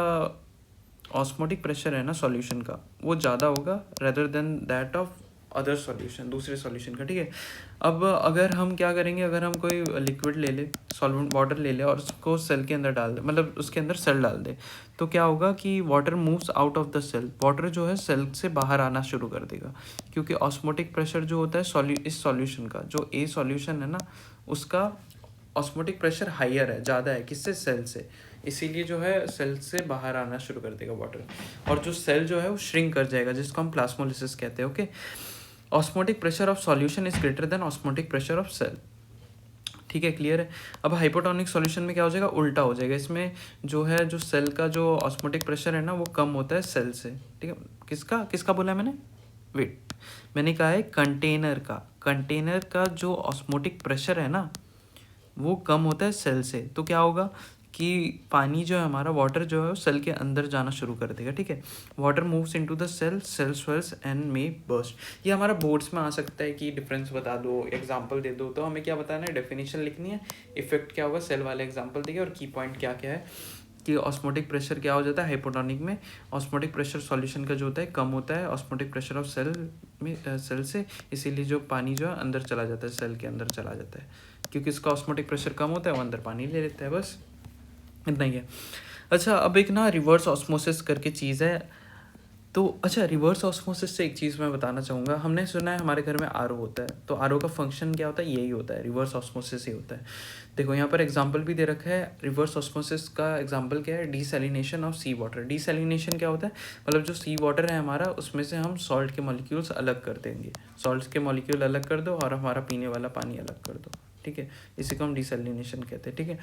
ऑस्मोटिक प्रेशर है ना सॉल्यूशन का वो ज़्यादा होगा rather than that of other solution, दूसरे सॉल्यूशन का, ठीक है। अब अगर हम क्या करेंगे, अगर हम कोई लिक्विड ले ले, सॉल्वेंट वाटर ले ले और उसको सेल के अंदर डाल दे, मतलब उसके अंदर सेल डाल दे, तो क्या होगा कि water moves out of the cell, water जो है सेल से बाहर आना शुरू कर देगा, क्योंकि ऑस्मोटिक प्रेशर जो होता है इस सॉल्यूशन का, जो ए सॉल्यूशन है ना उसका ऑस्मोटिक प्रेशर हायर है, ज़्यादा है, किससे, सेल से, इसीलिए जो है सेल से बाहर आना शुरू कर देगा वाटर, और जो सेल जो है वो श्रिंक कर जाएगा, जिसको हम प्लाज्मोलिसिस कहते हैं, okay. Osmotic pressure of solution is greater than osmotic pressure of cell, ठीक है, क्लियर है। अब हाइपोटोनिक सॉल्यूशन में क्या हो जाएगा, उल्टा हो जाएगा, इसमें जो है जो सेल का जो ऑस्मोटिक प्रेशर है ना वो कम होता है सेल से, ठीक है। किसका किसका बोला है मैंने, वेट, मैंने कहा है कंटेनर का जो ऑस्मोटिक प्रेशर है ना वो कम होता है सेल से, तो क्या होगा कि पानी जो है हमारा, वाटर जो है वो सेल के अंदर जाना शुरू कर देगा, ठीक है। Water moves into the cell swells and may burst. ये हमारा बोर्ड्स में आ सकता है कि डिफरेंस बता दो, एग्जांपल दे दो, तो हमें क्या बताना है, डेफिनेशन लिखनी है, इफेक्ट क्या होगा, सेल वाले एग्जांपल देंगे, और की पॉइंट क्या क्या है कि ऑस्मोटिक प्रेशर क्या हो जाता है हाइपोटोनिक में, ऑस्मोटिक प्रेशर सॉल्यूशन का जो होता है कम होता है ऑस्मोटिक प्रेशर ऑफ सेल में, सेल से, इसीलिए जो पानी जो है अंदर चला जाता है, सेल के अंदर चला जाता है, क्योंकि इसका ऑस्मोटिक प्रेशर कम होता है, वो अंदर पानी ले लेता है, बस इतना ही है। अच्छा, अब एक ना रिवर्स ऑस्मोसिस करके चीज़ है, तो अच्छा रिवर्स ऑस्मोसिस से एक चीज़ मैं बताना चाहूँगा, हमने सुना है हमारे घर में आरओ होता है, तो आरओ का फंक्शन क्या होता है, यही होता है, रिवर्स ऑस्मोसिस ही होता है। देखो यहाँ पर एग्जांपल भी दे रखा है, रिवर्स ऑस्मोसिस का एग्जांपल क्या है, desalination of sea water. Desalination क्या होता है, मतलब जो सी वाटर है हमारा उसमें से हम सॉल्ट के मॉलिक्यूल्स अलग कर देंगे, सॉल्ट के मॉलिक्यूल अलग कर दो और हमारा पीने वाला पानी अलग कर दो, ठीक है, इसी को हम डीसैलिनेशन कहते हैं, ठीक है।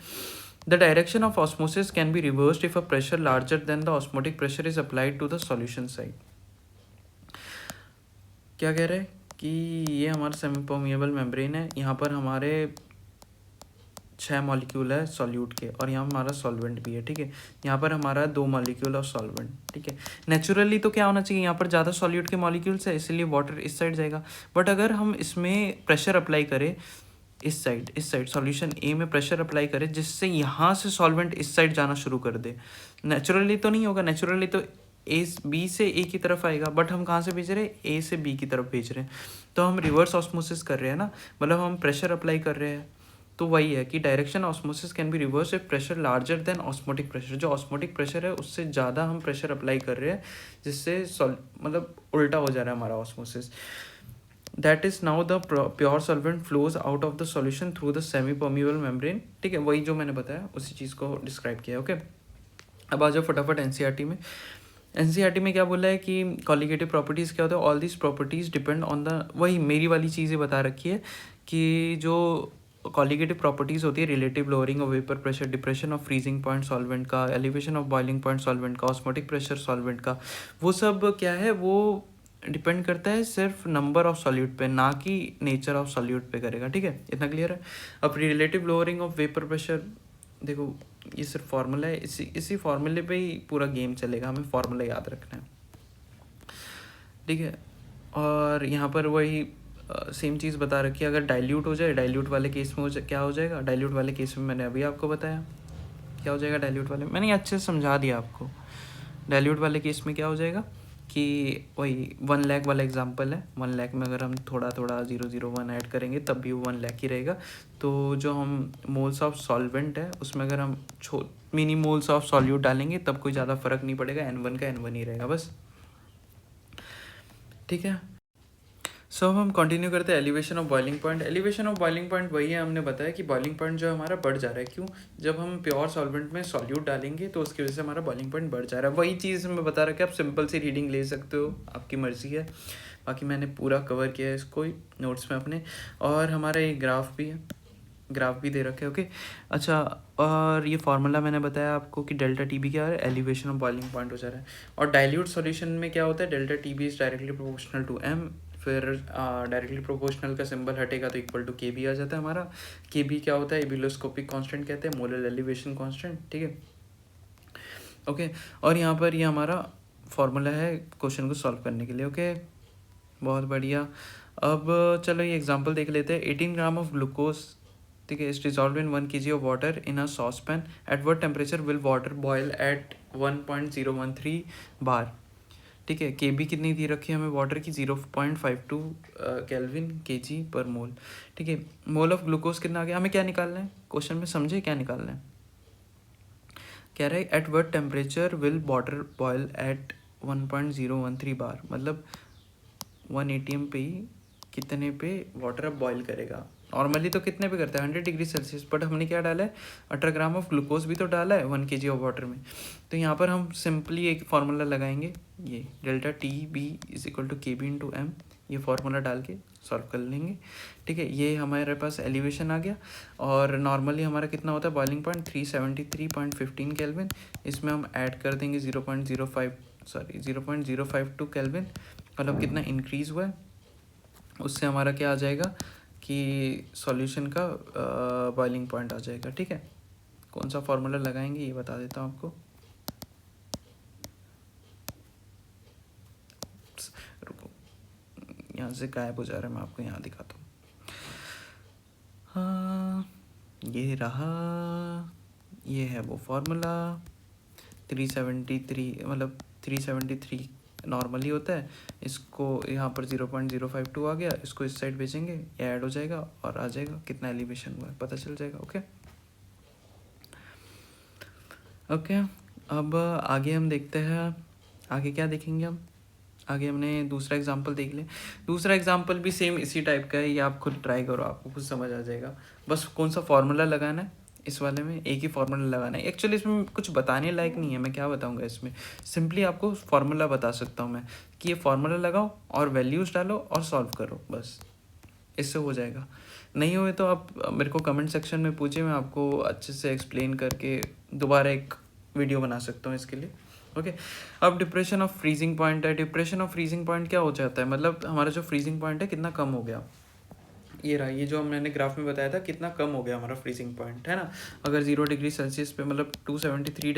The direction of osmosis can be reversed if a pressure larger than the osmotic pressure is applied to the solution side. क्या कह रहे हैं कि ये हमारा सेमी परमिएबल मेम्ब्रेन है, यहाँ पर हमारे 6 मॉलिक्यूल है सॉल्यूट के और यहाँ हमारा सॉल्वेंट भी है, ठीक है। यहाँ पर हमारा 2 मॉलिक्यूल ऑफ सॉल्वेंट, ठीक है। नेचुरली तो क्या होना चाहिए, यहाँ पर ज़्यादा सॉल्यूट के मॉलिक्यूल्स है इसलिए वाटर इस साइड जाएगा, बट अगर हम इसमें प्रेशर अप्लाई करें, इस साइड सॉल्यूशन ए में प्रेशर अप्लाई करें जिससे यहाँ से सॉल्वेंट इस साइड जाना शुरू कर दे, नेचुरली तो नहीं होगा, नेचुरली तो ए बी से ए की तरफ आएगा, बट हम कहाँ से भेज रहे हैं, ए से बी की तरफ भेज रहे हैं, तो हम रिवर्स ऑस्मोसिस कर रहे हैं ना, मतलब हम प्रेशर अप्लाई कर रहे हैं। तो वही है कि direction osmosis can be reverse if pressure larger then osmotic pressure, जो ऑस्मोटिक प्रेशर है उससे ज़्यादा हम प्रेशर अप्लाई कर रहे हैं, जिससे मतलब उल्टा हो जा रहा है हमारा osmosis. That is now the pure solvent flows out of the solution through the semi permeable membrane. ठीक है, वही जो मैंने बताया उसी चीज़ को डिस्क्राइब किया। ओके, अब आ जाओ फटाफट एनसीईआरटी में। एनसीईआरटी में क्या बोला है कि कॉलिगेटिव प्रॉपर्टीज़ क्या होता है, all this properties depend on the, वही मेरी वाली चीज़ें बता रखी है कि जो कॉलिगेटिव प्रॉपर्टीज़ होती है, relative lowering of vapour pressure, depression of freezing point solvent का, elevation of boiling point solvent का, ऑस्मोटिक प्रेशर सॉल्वेंट का, वो सब क्या है, वो डिपेंड करता है सिर्फ नंबर ऑफ सॉल्यूट पे, ना कि नेचर ऑफ सॉल्यूट पे करेगा। ठीक है, इतना क्लियर है। अब relative lowering of vapour pressure, देखो ये सिर्फ फार्मूला है, इसी फार्मूले पे ही पूरा गेम चलेगा, हमें फार्मूला याद रखना है। ठीक है, और यहाँ पर वही सेम चीज़ बता रखी है, अगर डाइल्यूट हो जाए, डाइल्यूट वाले केस में क्या हो जाएगा, डाइल्यूट वाले केस में मैंने अभी आपको बताया क्या हो जाएगा। डाइल्यूट वाले मैंने अच्छे से समझा दिया आपको। डाइल्यूट वाले केस में क्या हो जाएगा कि वही 1 लाख वाला एग्जांपल है, 1 लाख में अगर हम थोड़ा थोड़ा 001 ऐड करेंगे तब भी वो 1 लाख ही रहेगा। तो जो हम मोल्स ऑफ सॉल्वेंट है उसमें अगर हम मिनी मोल्स ऑफ सॉल्यूट डालेंगे तब कोई ज़्यादा फर्क नहीं पड़ेगा, N1 का N1 ही रहेगा बस। ठीक है, सो हम कंटिन्यू करते हैं elevation of boiling point. Elevation of boiling point वही है, हमने बताया कि बॉइलिंग पॉइंट जो हमारा बढ़ जा रहा है, क्यों, जब हम प्योर सॉल्वेंट में सॉल्यूट डालेंगे तो उसकी वजह से हमारा बॉइलिंग पॉइंट बढ़ जा रहा है। वही चीज़ मैं बता रहा कि आप सिंपल सी रीडिंग ले सकते हो, आपकी मर्ज़ी है। बाकी मैंने पूरा कवर किया है इसको नोट्स में अपने, और हमारा एक ग्राफ भी है, ग्राफ भी दे रखे है। ओके, अच्छा, और ये फार्मूला मैंने बताया आपको कि डेल्टा टी बी क्या है, एलिवेशन ऑफ बॉइलिंग पॉइंट हो जा रहा है। और डाइल्यूट सॉल्यूशन में क्या होता है, delta T B is directly proportional to M, फिर डायरेक्टली प्रोपोर्शनल का सिंबल हटेगा तो इक्वल टू के बी आ जाता है हमारा। के बी क्या होता है, एबिलोस्कोपिक कांस्टेंट कहते हैं, मोलर एलिवेशन कांस्टेंट। ठीक है, ओके, और यहाँ पर ये हमारा फार्मूला है क्वेश्चन को सॉल्व करने के लिए। ओके, बहुत बढ़िया। अब चलो ये एग्जांपल देख लेते हैं। 18 ग्राम ऑफ ग्लूकोज, ठीक है, is dissolve in 1 kg of water in a sauce pan, at what temperature will water boil at 1.013 bar. ठीक है, के बी कितनी दी रखी है हमें वाटर की, 0.52 केल्विन kg पर मोल। ठीक है, मोल ऑफ ग्लूकोज कितना आ गया, हमें क्या निकालना है, क्वेश्चन में समझे क्या निकालना है, कह रहा है at what temperature will water boil at 1.013 bar, मतलब 1 atm पे ही कितने पे वाटर अब बॉयल करेगा। नॉर्मली तो कितने पे करता है, 100 डिग्री सेल्सियस, बट हमने क्या डाला है, 18 ग्राम ऑफ ग्लूकोज भी तो डाला है 1 kg ऑफ वाटर में। तो यहाँ पर हम सिंपली एक फार्मूला लगाएंगे, ये delta T B is equal to K B into M, ये फार्मूला डाल के सॉल्व कर लेंगे। ठीक है, ये हमारे पास एलिवेशन आ गया, और नॉर्मली हमारा कितना होता है बॉइलिंग पॉइंट 373.15 केल्विन, इसमें हम ऐड कर देंगे 0.02 केल्विन, मतलब कितना इंक्रीज़ हुआ है, उससे हमारा क्या आ जाएगा कि सॉल्यूशन का बॉइलिंग पॉइंट आ जाएगा। ठीक है, कौन सा फार्मूला लगाएंगे ये बता देता हूँ आपको, रुको यहाँ से गायब हो जा रहा है, मैं आपको यहाँ दिखाता हूँ। हाँ, ये रहा, ये है वो फार्मूला 373, मतलब 373 नॉर्मली होता है, इसको यहाँ पर 0.052 आ गया, इसको इस साइड भेजेंगे, ये ऐड हो जाएगा और आ जाएगा कितना एलिवेशन हुआ है पता चल जाएगा। ओके ओके, अब आगे हम देखते हैं, आगे क्या देखेंगे हम, आगे हमने दूसरा एग्जांपल देख लें। दूसरा एग्जांपल भी सेम इसी टाइप का है, ये आप खुद ट्राई करो, आपको खुद समझ आ जाएगा। बस कौन सा फार्मूला लगाना है, इस वाले में एक ही फार्मूला लगाना है। एक्चुअली इसमें कुछ बताने लायक नहीं है, मैं क्या बताऊंगा इसमें, सिंपली आपको फार्मूला बता सकता हूँ मैं कि ये फार्मूला लगाओ और वैल्यूज़ डालो और सॉल्व करो, बस इससे हो जाएगा। नहीं हुए तो आप मेरे को कमेंट सेक्शन में पूछिए, मैं आपको अच्छे से एक्सप्लेन करके दोबारा एक वीडियो बना सकता हूँ इसके लिए। ओके, अब डिप्रेशन ऑफ फ्रीजिंग पॉइंट है। डिप्रेशन ऑफ फ्रीजिंग पॉइंट क्या हो जाता है, मतलब हमारा जो फ्रीजिंग पॉइंट है कितना कम हो गया, ये रहा, ये जो मैंने ग्राफ में बताया था कितना कम हो गया हमारा फ्रीजिंग पॉइंट, है ना। अगर 0 डिग्री सेल्सियस पे, मतलब 273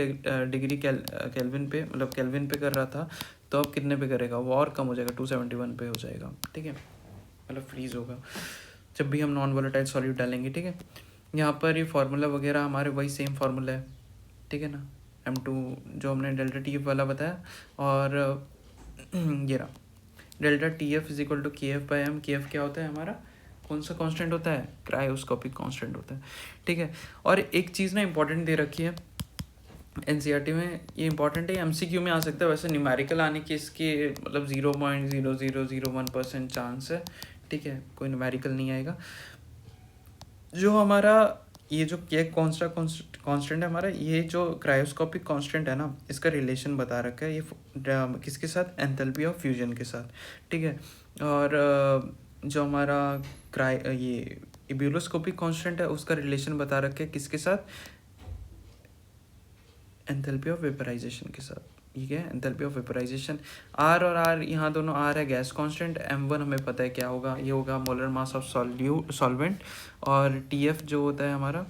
डिग्री केल्विन पे, मतलब केल्विन पे कर रहा था, तो अब कितने पे करेगा, वो और कम हो जाएगा, 271 पे हो जाएगा। ठीक है, मतलब फ्रीज होगा जब भी हम नॉन वोलेटाइल सॉल्यूट डालेंगे। ठीक है, यहाँ पर ये फार्मूला वगैरह हमारे वही सेम फार्मूला है, ठीक है ना, M2 जो हमने डेल्टा टी एफ वाला बताया, और ये रहा delta T F is equal to K F by M. K F क्या होता है हमारा, कौन सा कांस्टेंट होता है, क्रायोस्कोपिक कांस्टेंट होता है, ठीक है। और एक चीज़ ना इंपॉर्टेंट दे रखी है एनसीईआरटी में, ये इंपॉर्टेंट है, एमसीक्यू में आ सकता है, वैसे न्यूमेरिकल आने की इसके मतलब 0.0001% चांस है, ठीक है, कोई न्यूमेरिकल नहीं आएगा। जो हमारा ये जो क्या कांस्टेंट है हमारा, ये जो क्रायोस्कोपिक कांस्टेंट है ना, इसका रिलेशन बता रखा है ये किसके साथ, एंथैल्पी ऑफ फ्यूजन के साथ, ठीक है। और जो हमारा ये इब्यूलोस्कोपिक कांस्टेंट है उसका रिलेशन बता रखा है किसके साथ, एंथैल्पी ऑफ वेपराइजेशन के साथ, ठीक है, एंथैल्पी ऑफ वेपराइजेशन। आर और आर यहाँ दोनों आर है गैस कांस्टेंट, m1 हमें पता है क्या होगा, ये होगा मोलर मास ऑफ सॉल्वेंट, और टीएफ जो होता है हमारा,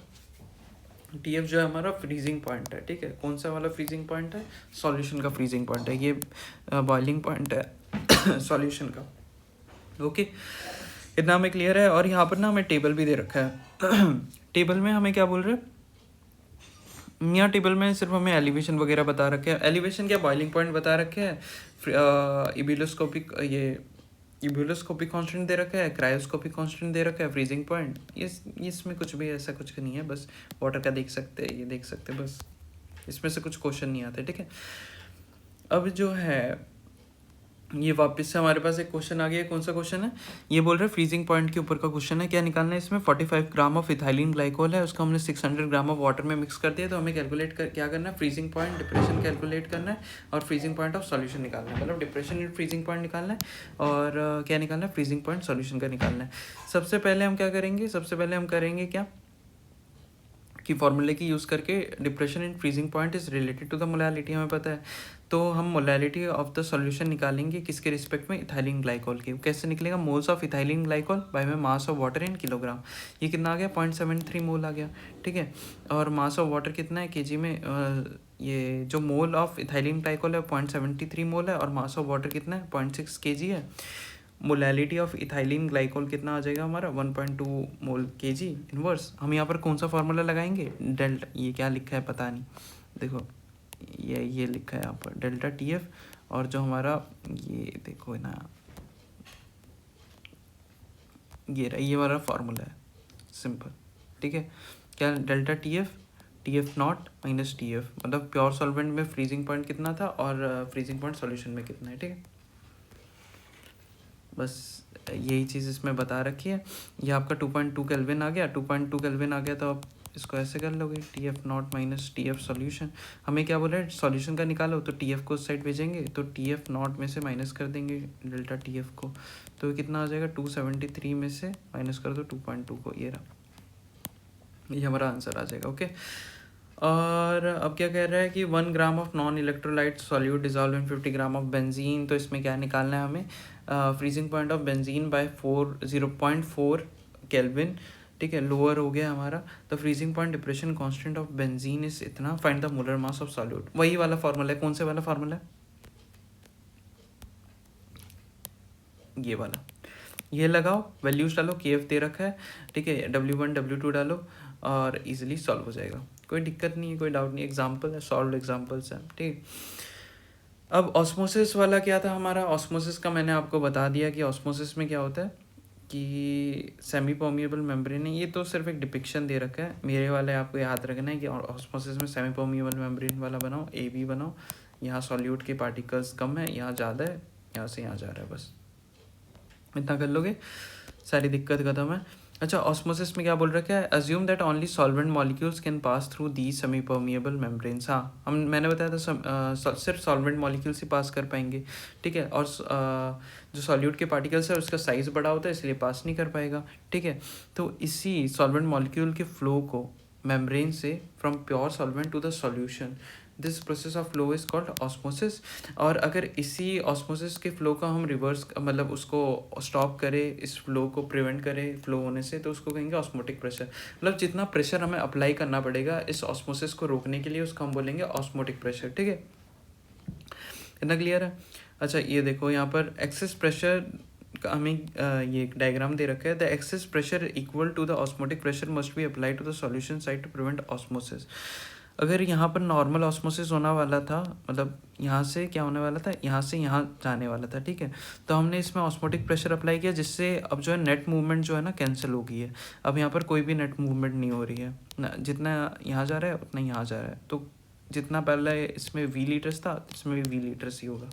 टीएफ जो है हमारा फ्रीजिंग पॉइंट है, ठीक है, कौन सा वाला फ्रीजिंग पॉइंट है, सॉल्यूशन का फ्रीजिंग पॉइंट है, ये बॉइलिंग पॉइंट है सॉल्यूशन का, ओके। इतना हमें क्लियर है। और यहाँ पर ना हमें टेबल भी दे रखा है टेबल में हमें क्या बोल रहे हैं, यहाँ टेबल में सिर्फ हमें एलिवेशन वगैरह बता रखे हैं, एलिवेशन क्या बॉइलिंग पॉइंट बता रखे हैं, इब्यूलोस्कोपिक ये इब्यूलोस्कोपिक कांस्टेंट दे रखा है, क्रायोस्कोपिक कांस्टेंट दे रखा है, फ्रीजिंग पॉइंट, ये इसमें कुछ भी ऐसा कुछ नहीं है, बस वाटर का देख सकते हैं, ये देख सकते हैं, बस इसमें से कुछ क्वेश्चन नहीं आते, ठीक है। अब जो है ये वापस से हमारे पास एक क्वेश्चन आ गया, कौन सा क्वेश्चन है, ये बोल रहे हैं फ्रीजिंग पॉइंट के ऊपर का क्वेश्चन है, क्या निकालना है इसमें, 45 ग्राम ऑफ इथाइलिन ग्लाइकोल है, उसको हमने 600 ग्राम ऑफ वाटर में मिक्स कर दिया, तो हमें कैलकुलेट कर क्या करना है, फ्रीजिंग पॉइंट डिप्रेशन कैलकुलेट करना है, और फ्रीजिंग पॉइंट ऑफ सॉल्यूशन निकालना है, मतलब डिप्रेशन इन फ्रीजिंग पॉइंट निकालना है, और क्या निकालना है, फ्रीजिंग पॉइंट सॉल्यूशन का निकालना है। सबसे पहले हम क्या करेंगे, सबसे पहले हम करेंगे क्या कि फॉर्मूले की यूज़ करके depression in freezing point is related to the molality, हमें पता है, तो हम मोलैलिटी ऑफ द सॉल्यूशन निकालेंगे किसके रिस्पेक्ट में, इथाइलिन ग्लाइकोल के। कैसे निकलेगा, moles of ethylene glycol by में mass of water in kilogram, ये कितना आ गया, 0.73 मोल आ गया, ठीक है। और मास ऑफ वाटर कितना है केजी में, ये जो मोल ऑफ इथाइलिन ग्लाइकोल है 0.73 मोल है, और मास ऑफ वाटर कितना है 0.6 केजी है। मोलैलिटी ऑफ इथाइलिन ग्लाइकोल कितना आ जाएगा हमारा, 1.2 मोल केजी इनवर्स। हम यहाँ पर कौन सा फार्मूला लगाएंगे, डेल्टा, ये क्या लिखा है पता नहीं, देखो ये लिखा है यहाँ पर डेल्टा टी एफ, और जो हमारा ये देखो ना, ये वाला फार्मूला है सिंपल, ठीक है, क्या delta T F not minus T F, मतलब प्योर सॉल्वेंट में फ्रीजिंग पॉइंट कितना था और फ्रीजिंग पॉइंट सॉल्यूशन में कितना है, ठीक है। बस यही चीज़ इसमें बता रखी है। ये आपका 2.2 केल्विन आ गया, 2.2 केल्विन आ गया, तो आप इसको ऐसे कर लोगे, T F not minus T F solution. हमें क्या बोला है, सॉल्यूशन का निकालो, तो टी एफ को उस साइड भेजेंगे, तो टी एफ नॉट में से माइनस कर देंगे डेल्टा टी एफ को, तो कितना आ जाएगा, 273 में से माइनस कर दो 2.2 को, ये रहा, ये हमारा आंसर आ जाएगा, ओके। और अब क्या कह रहा है कि 1 gram of non electrolyte solute dissolve in 50 gram of benzene, तो इसमें क्या निकालना है हमें, freezing point of benzene by 0.4 kelvin, ठीक है, लोअर हो गया हमारा, तो freezing point depression constant of benzene is इतना, find the molar mass of solute, वही वाला फार्मूला है, कौन से वाला फार्मूला है, ये वाला, ये लगाओ, वैल्यूज डालो, के एफ दे रखा है, ठीक है, W1 W2 डालो और इजीली सॉल्व हो जाएगा, कोई दिक्कत नहीं है, कोई डाउट नहीं, एग्जाम्पल है, सॉल्व एग्जाम्पल्स हैं, ठीक। अब ऑस्मोसिस वाला क्या था हमारा, ऑस्मोसिस का मैंने आपको बता दिया कि ऑस्मोसिस में क्या होता है कि सेमी परमिएबल मेम्ब्रेन है, ये तो सिर्फ एक डिपिक्शन दे रखा है, मेरे वाले आपको याद रखना है कि ऑस्मोसिस में सेमी परमिएबल मेम्ब्रेन वाला बनाओ, ए बी बनाओ, यहाँ सॉल्यूट के पार्टिकल्स कम है, यहाँ ज़्यादा है, यहाँ से यहाँ जा रहा है, बस इतना कर लोगे, सारी दिक्कत खत्म है। अच्छा, ऑस्मोसिस में क्या बोल रखा है, assume that only solvent molecules can pass through the semi permeable membranes, हाँ मैंने बताया था सिर्फ सॉल्वेंट मॉलिक्यूल्स ही पास कर पाएंगे, ठीक है, और जो सॉल्यूट के पार्टिकल्स है उसका साइज़ बड़ा होता है इसलिए पास नहीं कर पाएगा, ठीक है। तो इसी सॉल्वेंट मॉलिक्यूल के फ्लो को मेम्ब्रेन से from pure solvent to the solution, this process of flow is called osmosis. और अगर इसी ऑस्मोसिस के फ्लो का हम रिवर्स मतलब उसको स्टॉप करें, इस फ्लो को प्रिवेंट करें फ्लो होने से, तो उसको कहेंगे ऑस्मोटिक प्रेशर, मतलब जितना प्रेशर हमें अप्लाई करना पड़ेगा इस ऑस्मोसिस को रोकने के लिए उसको हम बोलेंगे ऑस्मोटिक प्रेशर, ठीक है, इतना क्लियर है। अच्छा ये देखो यहाँ पर एक्सेस प्रेशर का हमें ये एक डायग्राम दे रखा है, the excess pressure equal to the osmotic pressure must be apply to the solution side to prevent osmosis. अगर यहाँ पर नॉर्मल ऑस्मोसिस होना वाला था, मतलब यहाँ से क्या होने वाला था, यहाँ से यहाँ जाने वाला था, ठीक है। तो हमने इसमें ऑस्मोटिक प्रेशर अप्लाई किया, जिससे अब जो है नेट मूवमेंट जो है ना कैंसिल हो गई है। अब यहाँ पर कोई भी नेट मूवमेंट नहीं हो रही है ना, जितना यहाँ जा रहा है उतना यहाँ जा रहा है। तो जितना पहले इसमें वी लीटर्स था, इसमें भी वी लीटर्स ही होगा,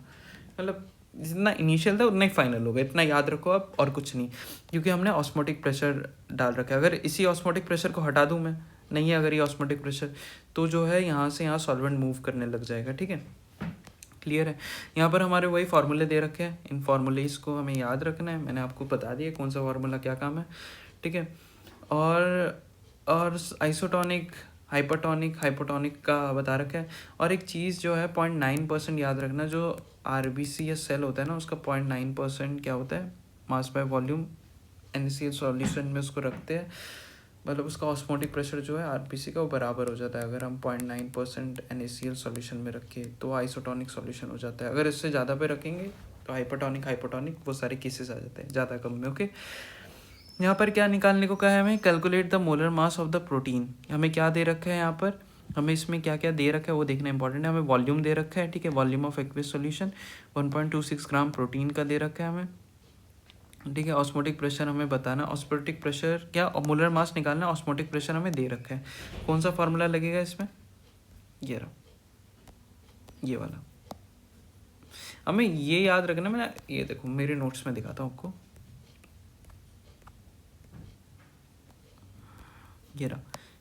मतलब जितना इनिशियल था उतना ही फाइनल होगा, इतना याद रखो आप, और कुछ नहीं, क्योंकि हमने ऑस्मोटिक प्रेशर डाल रखा है। अगर इसी ऑस्मोटिक प्रेशर को हटा दूँ मैं, नहीं है अगर ये ऑस्मोटिक प्रेशर, तो जो है यहाँ से यहाँ सॉल्वेंट मूव करने लग जाएगा, ठीक है। क्लियर है। यहाँ पर हमारे वही फार्मूले दे रखे हैं, इन फार्मूलेस को हमें याद रखना है, मैंने आपको बता दिया कौन सा फार्मूला क्या काम है, ठीक है। और आइसोटोनिक, हाइपोटोनिक, हाइपोटोनिक का बता रखा है। और एक चीज़ जो है 0.9% याद रखना, जो आरबीसी या सेल होता है ना, उसका 0.9% क्या होता है, mass by volume NaCl solution में उसको रखते हैं, मतलब उसका ऑस्मोटिक प्रेशर जो है आरबीसी का वो बराबर हो जाता है। अगर हम 0.9% NaCl सॉल्यूशन में रखें तो आइसोटोनिक सॉल्यूशन हो जाता है। अगर इससे ज़्यादा पे रखेंगे तो हाइपोटोनिक, हाइपोटोनिक वो सारे केसेस आ जाते हैं, ज़्यादा कम में, ओके। यहाँ पर क्या निकालने को कहा है हमें, calculate the molar mass of the protein. हमें क्या दे रखा है यहाँ पर, हमें इसमें क्या क्या दे रखा है वो देखना इंपॉर्टेंट है। हमें वॉल्यूम दे रखा है, ठीक है, volume of aqueous solution 1.26 gram protein का दे रखा है हमें, ठीक है। ऑस्मोटिक प्रेशर हमें बताना, ऑस्मोटिक प्रेशर क्या, मोलर मास निकालना, ऑस्मोटिक प्रेशर हमें दे रखा है। कौन सा फार्मूला लगेगा इसमें, ये रहा, ये वाला। हमें ये याद रखना, मैं ये देखो मेरे नोट्स में दिखाता हूँ आपको, ये रहा,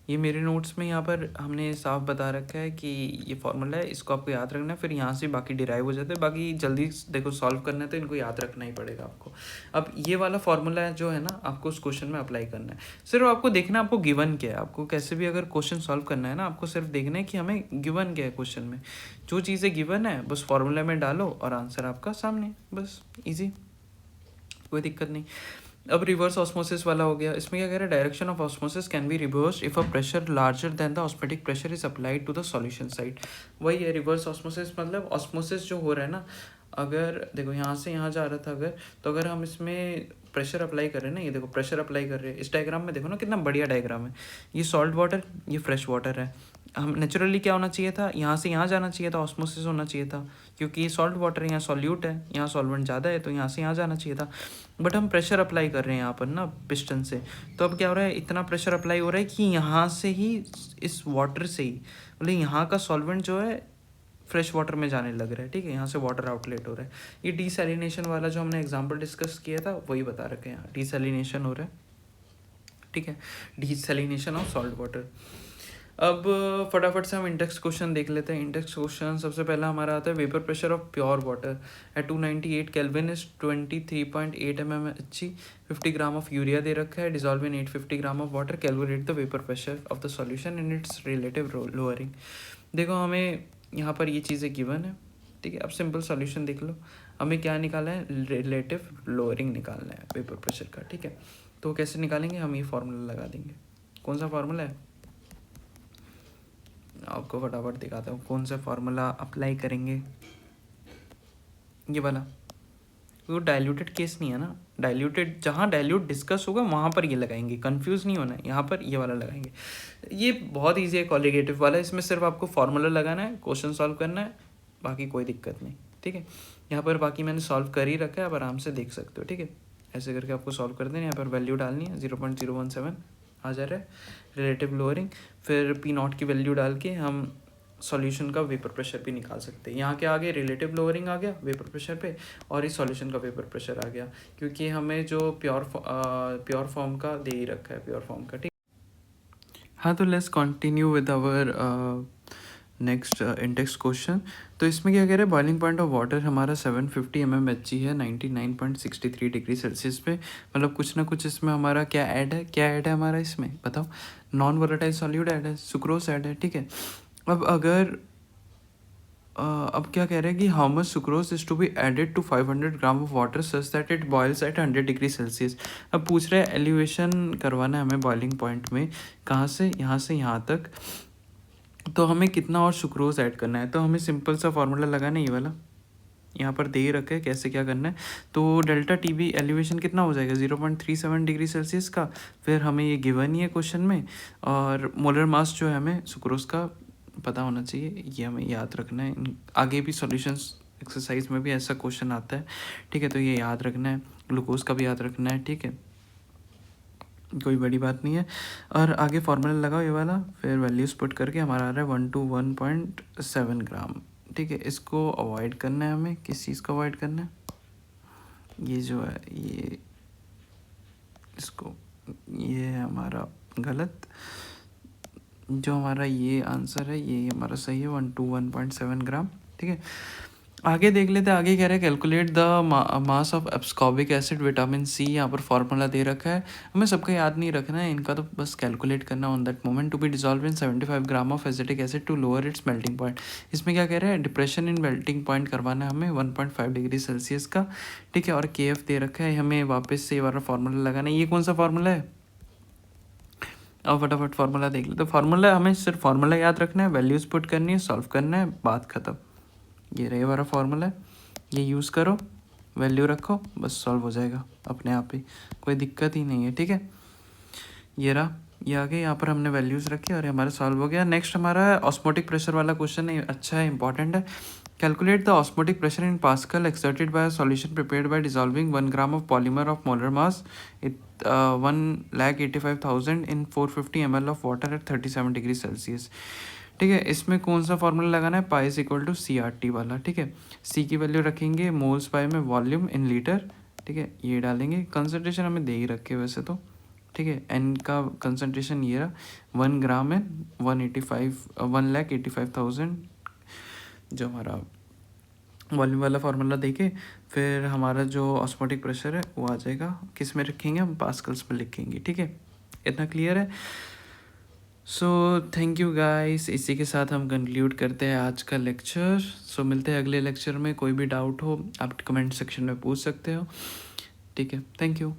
ये मेरे नोट्स में यहाँ पर हमने साफ बता रखा है कि ये फॉर्मूला है, इसको आपको याद रखना है, फिर यहाँ से बाकी डिराइव हो जाते हैं। बाकी जल्दी देखो सॉल्व करना है तो इनको याद रखना ही पड़ेगा आपको। अब ये वाला फॉर्मूला जो है ना, आपको उस क्वेश्चन में अप्लाई करना है। सिर्फ आपको देखना है आपको गिवन क्या है, आपको कैसे भी अगर क्वेश्चन सॉल्व करना है ना, आपको सिर्फ देखना है कि हमें गिवन क्या है क्वेश्चन में। जो चीज़ें गिवन है बस फॉर्मूला में डालो और आंसर आपका सामने, बस ईजी, कोई दिक्कत नहीं। अब रिवर्स ऑस्मोसिस वाला हो गया, इसमें क्या कह रहा है, direction of osmosis can be reversed if a pressure larger than the osmotic pressure is applied to the solution side. वही है रिवर्स ऑस्मोसिस, मतलब ऑस्मोसिस जो हो रहा है ना, अगर देखो यहाँ से यहाँ जा रहा था अगर, तो अगर हम इसमें प्रेशर अप्लाई कर रहे हैं ना, ये देखो प्रेशर अप्लाई कर रहे हैं, इस डायग्राम में देखो ना कितना बढ़िया डायग्राम है। ये सॉल्ट वाटर, ये फ्रेश वाटर है। हम नेचुरली क्या होना चाहिए था, यहाँ से यहाँ जाना चाहिए था, ऑस्मोसिस होना चाहिए था, क्योंकि ये सॉल्ट वाटर है, यहाँ सॉल्यूट है, यहाँ सॉल्वेंट ज़्यादा है, तो यहाँ से यहाँ जाना चाहिए था। बट हम प्रेशर अप्लाई कर रहे हैं यहाँ पर ना पिस्टन से, तो अब क्या हो रहा है, इतना प्रेशर अप्लाई हो रहा है कि यहाँ से ही, इस वाटर से ही, मतलब यहाँ का सॉल्वेंट जो है फ्रेश वाटर में जाने लग रहा है, ठीक है, यहाँ से वाटर आउटलेट हो रहा है। ये डीसैलिनेशन वाला जो हमने एग्जांपल डिस्कस किया था वही बता रखे हैं, यहाँ डीसैलिनेशन हो रहा है, ठीक है, डीसैलिनेशन ऑफ सॉल्ट वाटर। अब फटाफट से हम इंडेक्स क्वेश्चन देख लेते हैं। इंडेक्स क्वेश्चन सबसे पहला हमारा आता है, vapour pressure of pure water at 298 kelvin is 23.8 mmHg, 50 gram of urea दे रखा है, dissolve in 850 gram of water, calculate the vapour pressure of the solution in its relative lowering. देखो हमें यहाँ पर ये चीज़ें गिवन है, ठीक है। अब सिंपल सॉल्यूशन देख लो, हमें क्या निकाला है, रिलेटिव लोअरिंग निकालना है वेपर प्रेशर का, ठीक है। तो कैसे निकालेंगे, हम ये फार्मूला लगा देंगे। कौन सा फार्मूला है, आपको फटाफट दिखाता हूँ कौन सा फार्मूला अप्लाई करेंगे, ये वाला। वो डाइल्यूटेड केस नहीं है ना, डाइल्यूटेड जहाँ डाइल्यूट डिस्कस होगा वहाँ पर ये लगाएंगे, कंफ्यूज नहीं होना है, यहाँ पर ये वाला लगाएंगे। ये बहुत ईजी है, कॉलिगेटिव वाला, इसमें सिर्फ आपको फार्मूला लगाना है, क्वेश्चन सॉल्व करना है, बाकी कोई दिक्कत नहीं, ठीक है। यहाँ पर बाकी मैंने सॉल्व कर ही रखा है, आप आराम से देख सकते हो, ठीक है। ऐसे करके आपको सॉल्व कर देना, यहाँ पर वैल्यू डालनी है, 0.017 आ जा रहा है रिलेटिव लोअरिंग, फिर P0 की वैल्यू डाल के हम सॉल्यूशन का वेपर प्रेशर भी निकाल सकते हैं। यहाँ के आगे रिलेटिव लोअरिंग आ गया वेपर प्रेशर पे, और इस सॉल्यूशन का वेपर प्रेशर आ गया, क्योंकि हमें जो प्योर फॉर्म का दे ही रखा है, प्योर फॉर्म का, ठीक। हाँ, तो let's continue with our next index question. तो इसमें क्या कह रहे हैं, बॉइलिंग पॉइंट ऑफ वाटर हमारा 750 mmHg है 99.63 डिग्री सेल्सियस पे। मतलब कुछ ना कुछ इसमें हमारा क्या ऐड है, क्या ऐड है हमारा इसमें बताओ, नॉन वोलेटाइल सॉल्यूट ऐड है, सुक्रोज ऐड है, ठीक है। अब अगर अब क्या कह रहे हैं कि how much sucrose is to be added to 500 gram of water such that it boils at 100 degree Celsius. अब पूछ रहे हैं एलिवेशन करवाना है हमें बॉइलिंग पॉइंट में, कहाँ से यहाँ तक, तो हमें कितना और सुक्रोज ऐड करना है। तो हमें सिंपल सा फार्मूला लगाना है, ये वाला यहाँ पर दे ही रखे है कैसे क्या करना है। तो डेल्टा टी बी एलिवेशन कितना हो जाएगा, 0.37 डिग्री सेल्सियस का, फिर हमें ये गिवन ही है क्वेश्चन में, और मोलर मास जो है हमें सुक्रोज का पता होना चाहिए, ये हमें याद रखना है। आगे भी सॉल्यूशंस एक्सरसाइज में भी ऐसा क्वेश्चन आता है, ठीक है, तो ये याद रखना है। ग्लूकोज का भी याद रखना है, ठीक है, कोई बड़ी बात नहीं है। और आगे फार्मूला लगाओ ये वाला, फिर वैल्यूज पुट करके हमारा आ रहा है 1 to 1.7 ग्राम, ठीक है। इसको अवॉइड करना है हमें, किस चीज़ को अवॉइड करना है, ये जो है ये, इसको, ये है हमारा गलत, जो हमारा ये आंसर है ये हमारा सही है, 1 to 1.7 ग्राम, ठीक है। आगे देख लेते हैं, आगे कह रहा है calculate the mass of ascorbic acid vitamin C, यहाँ पर फॉर्मूला दे रखा है, हमें सबका याद नहीं रखना है, इनका तो बस कैलकुलेट करना on that moment to be dissolve in 75 gram of acetic acid to lower its melting point. इसमें क्या कह रहा है, डिप्रेशन इन मेल्टिंग पॉइंट करवाना है हमें 1.5 डिग्री सेल्सियस का, ठीक है। और के एफ दे रखा है, हमें वापस से ये वाला फार्मूला लगाना है। ये कौन सा फार्मूला है, अब फटाफट फार्मूला देख लेते। फार्मूला हमें सिर्फ फार्मूला याद रखना है, वैल्यूज पुट करनी है, सॉल्व करना है, बात खत्म। ये रहे वाला फार्मूला है, ये यूज़ करो, वैल्यू रखो, बस सॉल्व हो जाएगा अपने आप ही, कोई दिक्कत ही नहीं है, ठीक है। ये रहा, ये आगे यहाँ पर हमने वैल्यूज़ रखी और हमारा सॉल्व हो गया। नेक्स्ट हमारा ऑस्मोटिक प्रेशर वाला क्वेश्चन है, अच्छा है, इंपॉर्टेंट है। Calculate the osmotic pressure in pascal exerted by solution prepared by dissolving 1 gram of polymer of molar mass 1,85,000 in 450 ml of water at 37 degree Celsius, ठीक है। इसमें कौन सा फॉर्मूला लगाना है, pi is equal to CRT वाला, ठीक है। सी की वैल्यू रखेंगे मोल्स पाई में, वॉल्यूम इन लीटर, ठीक है, ये डालेंगे। कंसनट्रेशन हमें दे ही रखे वैसे तो, ठीक है। एन का कंसनट्रेशन ये रहा, 1 ग्राम है 1,85,000, जो हमारा वॉल्यूम वाला फार्मूला देके फिर हमारा जो ऑस्मोटिक प्रेशर है वो आ जाएगा, किस में रखेंगे हम, पास्कल्स में लिखेंगे, ठीक है। इतना क्लियर है। सो थैंक यू गाइस, इसी के साथ हम कंक्लूड करते हैं आज का लेक्चर। सो मिलते हैं अगले लेक्चर में, कोई भी डाउट हो आप कमेंट सेक्शन में पूछ सकते हो, ठीक है। Thank you.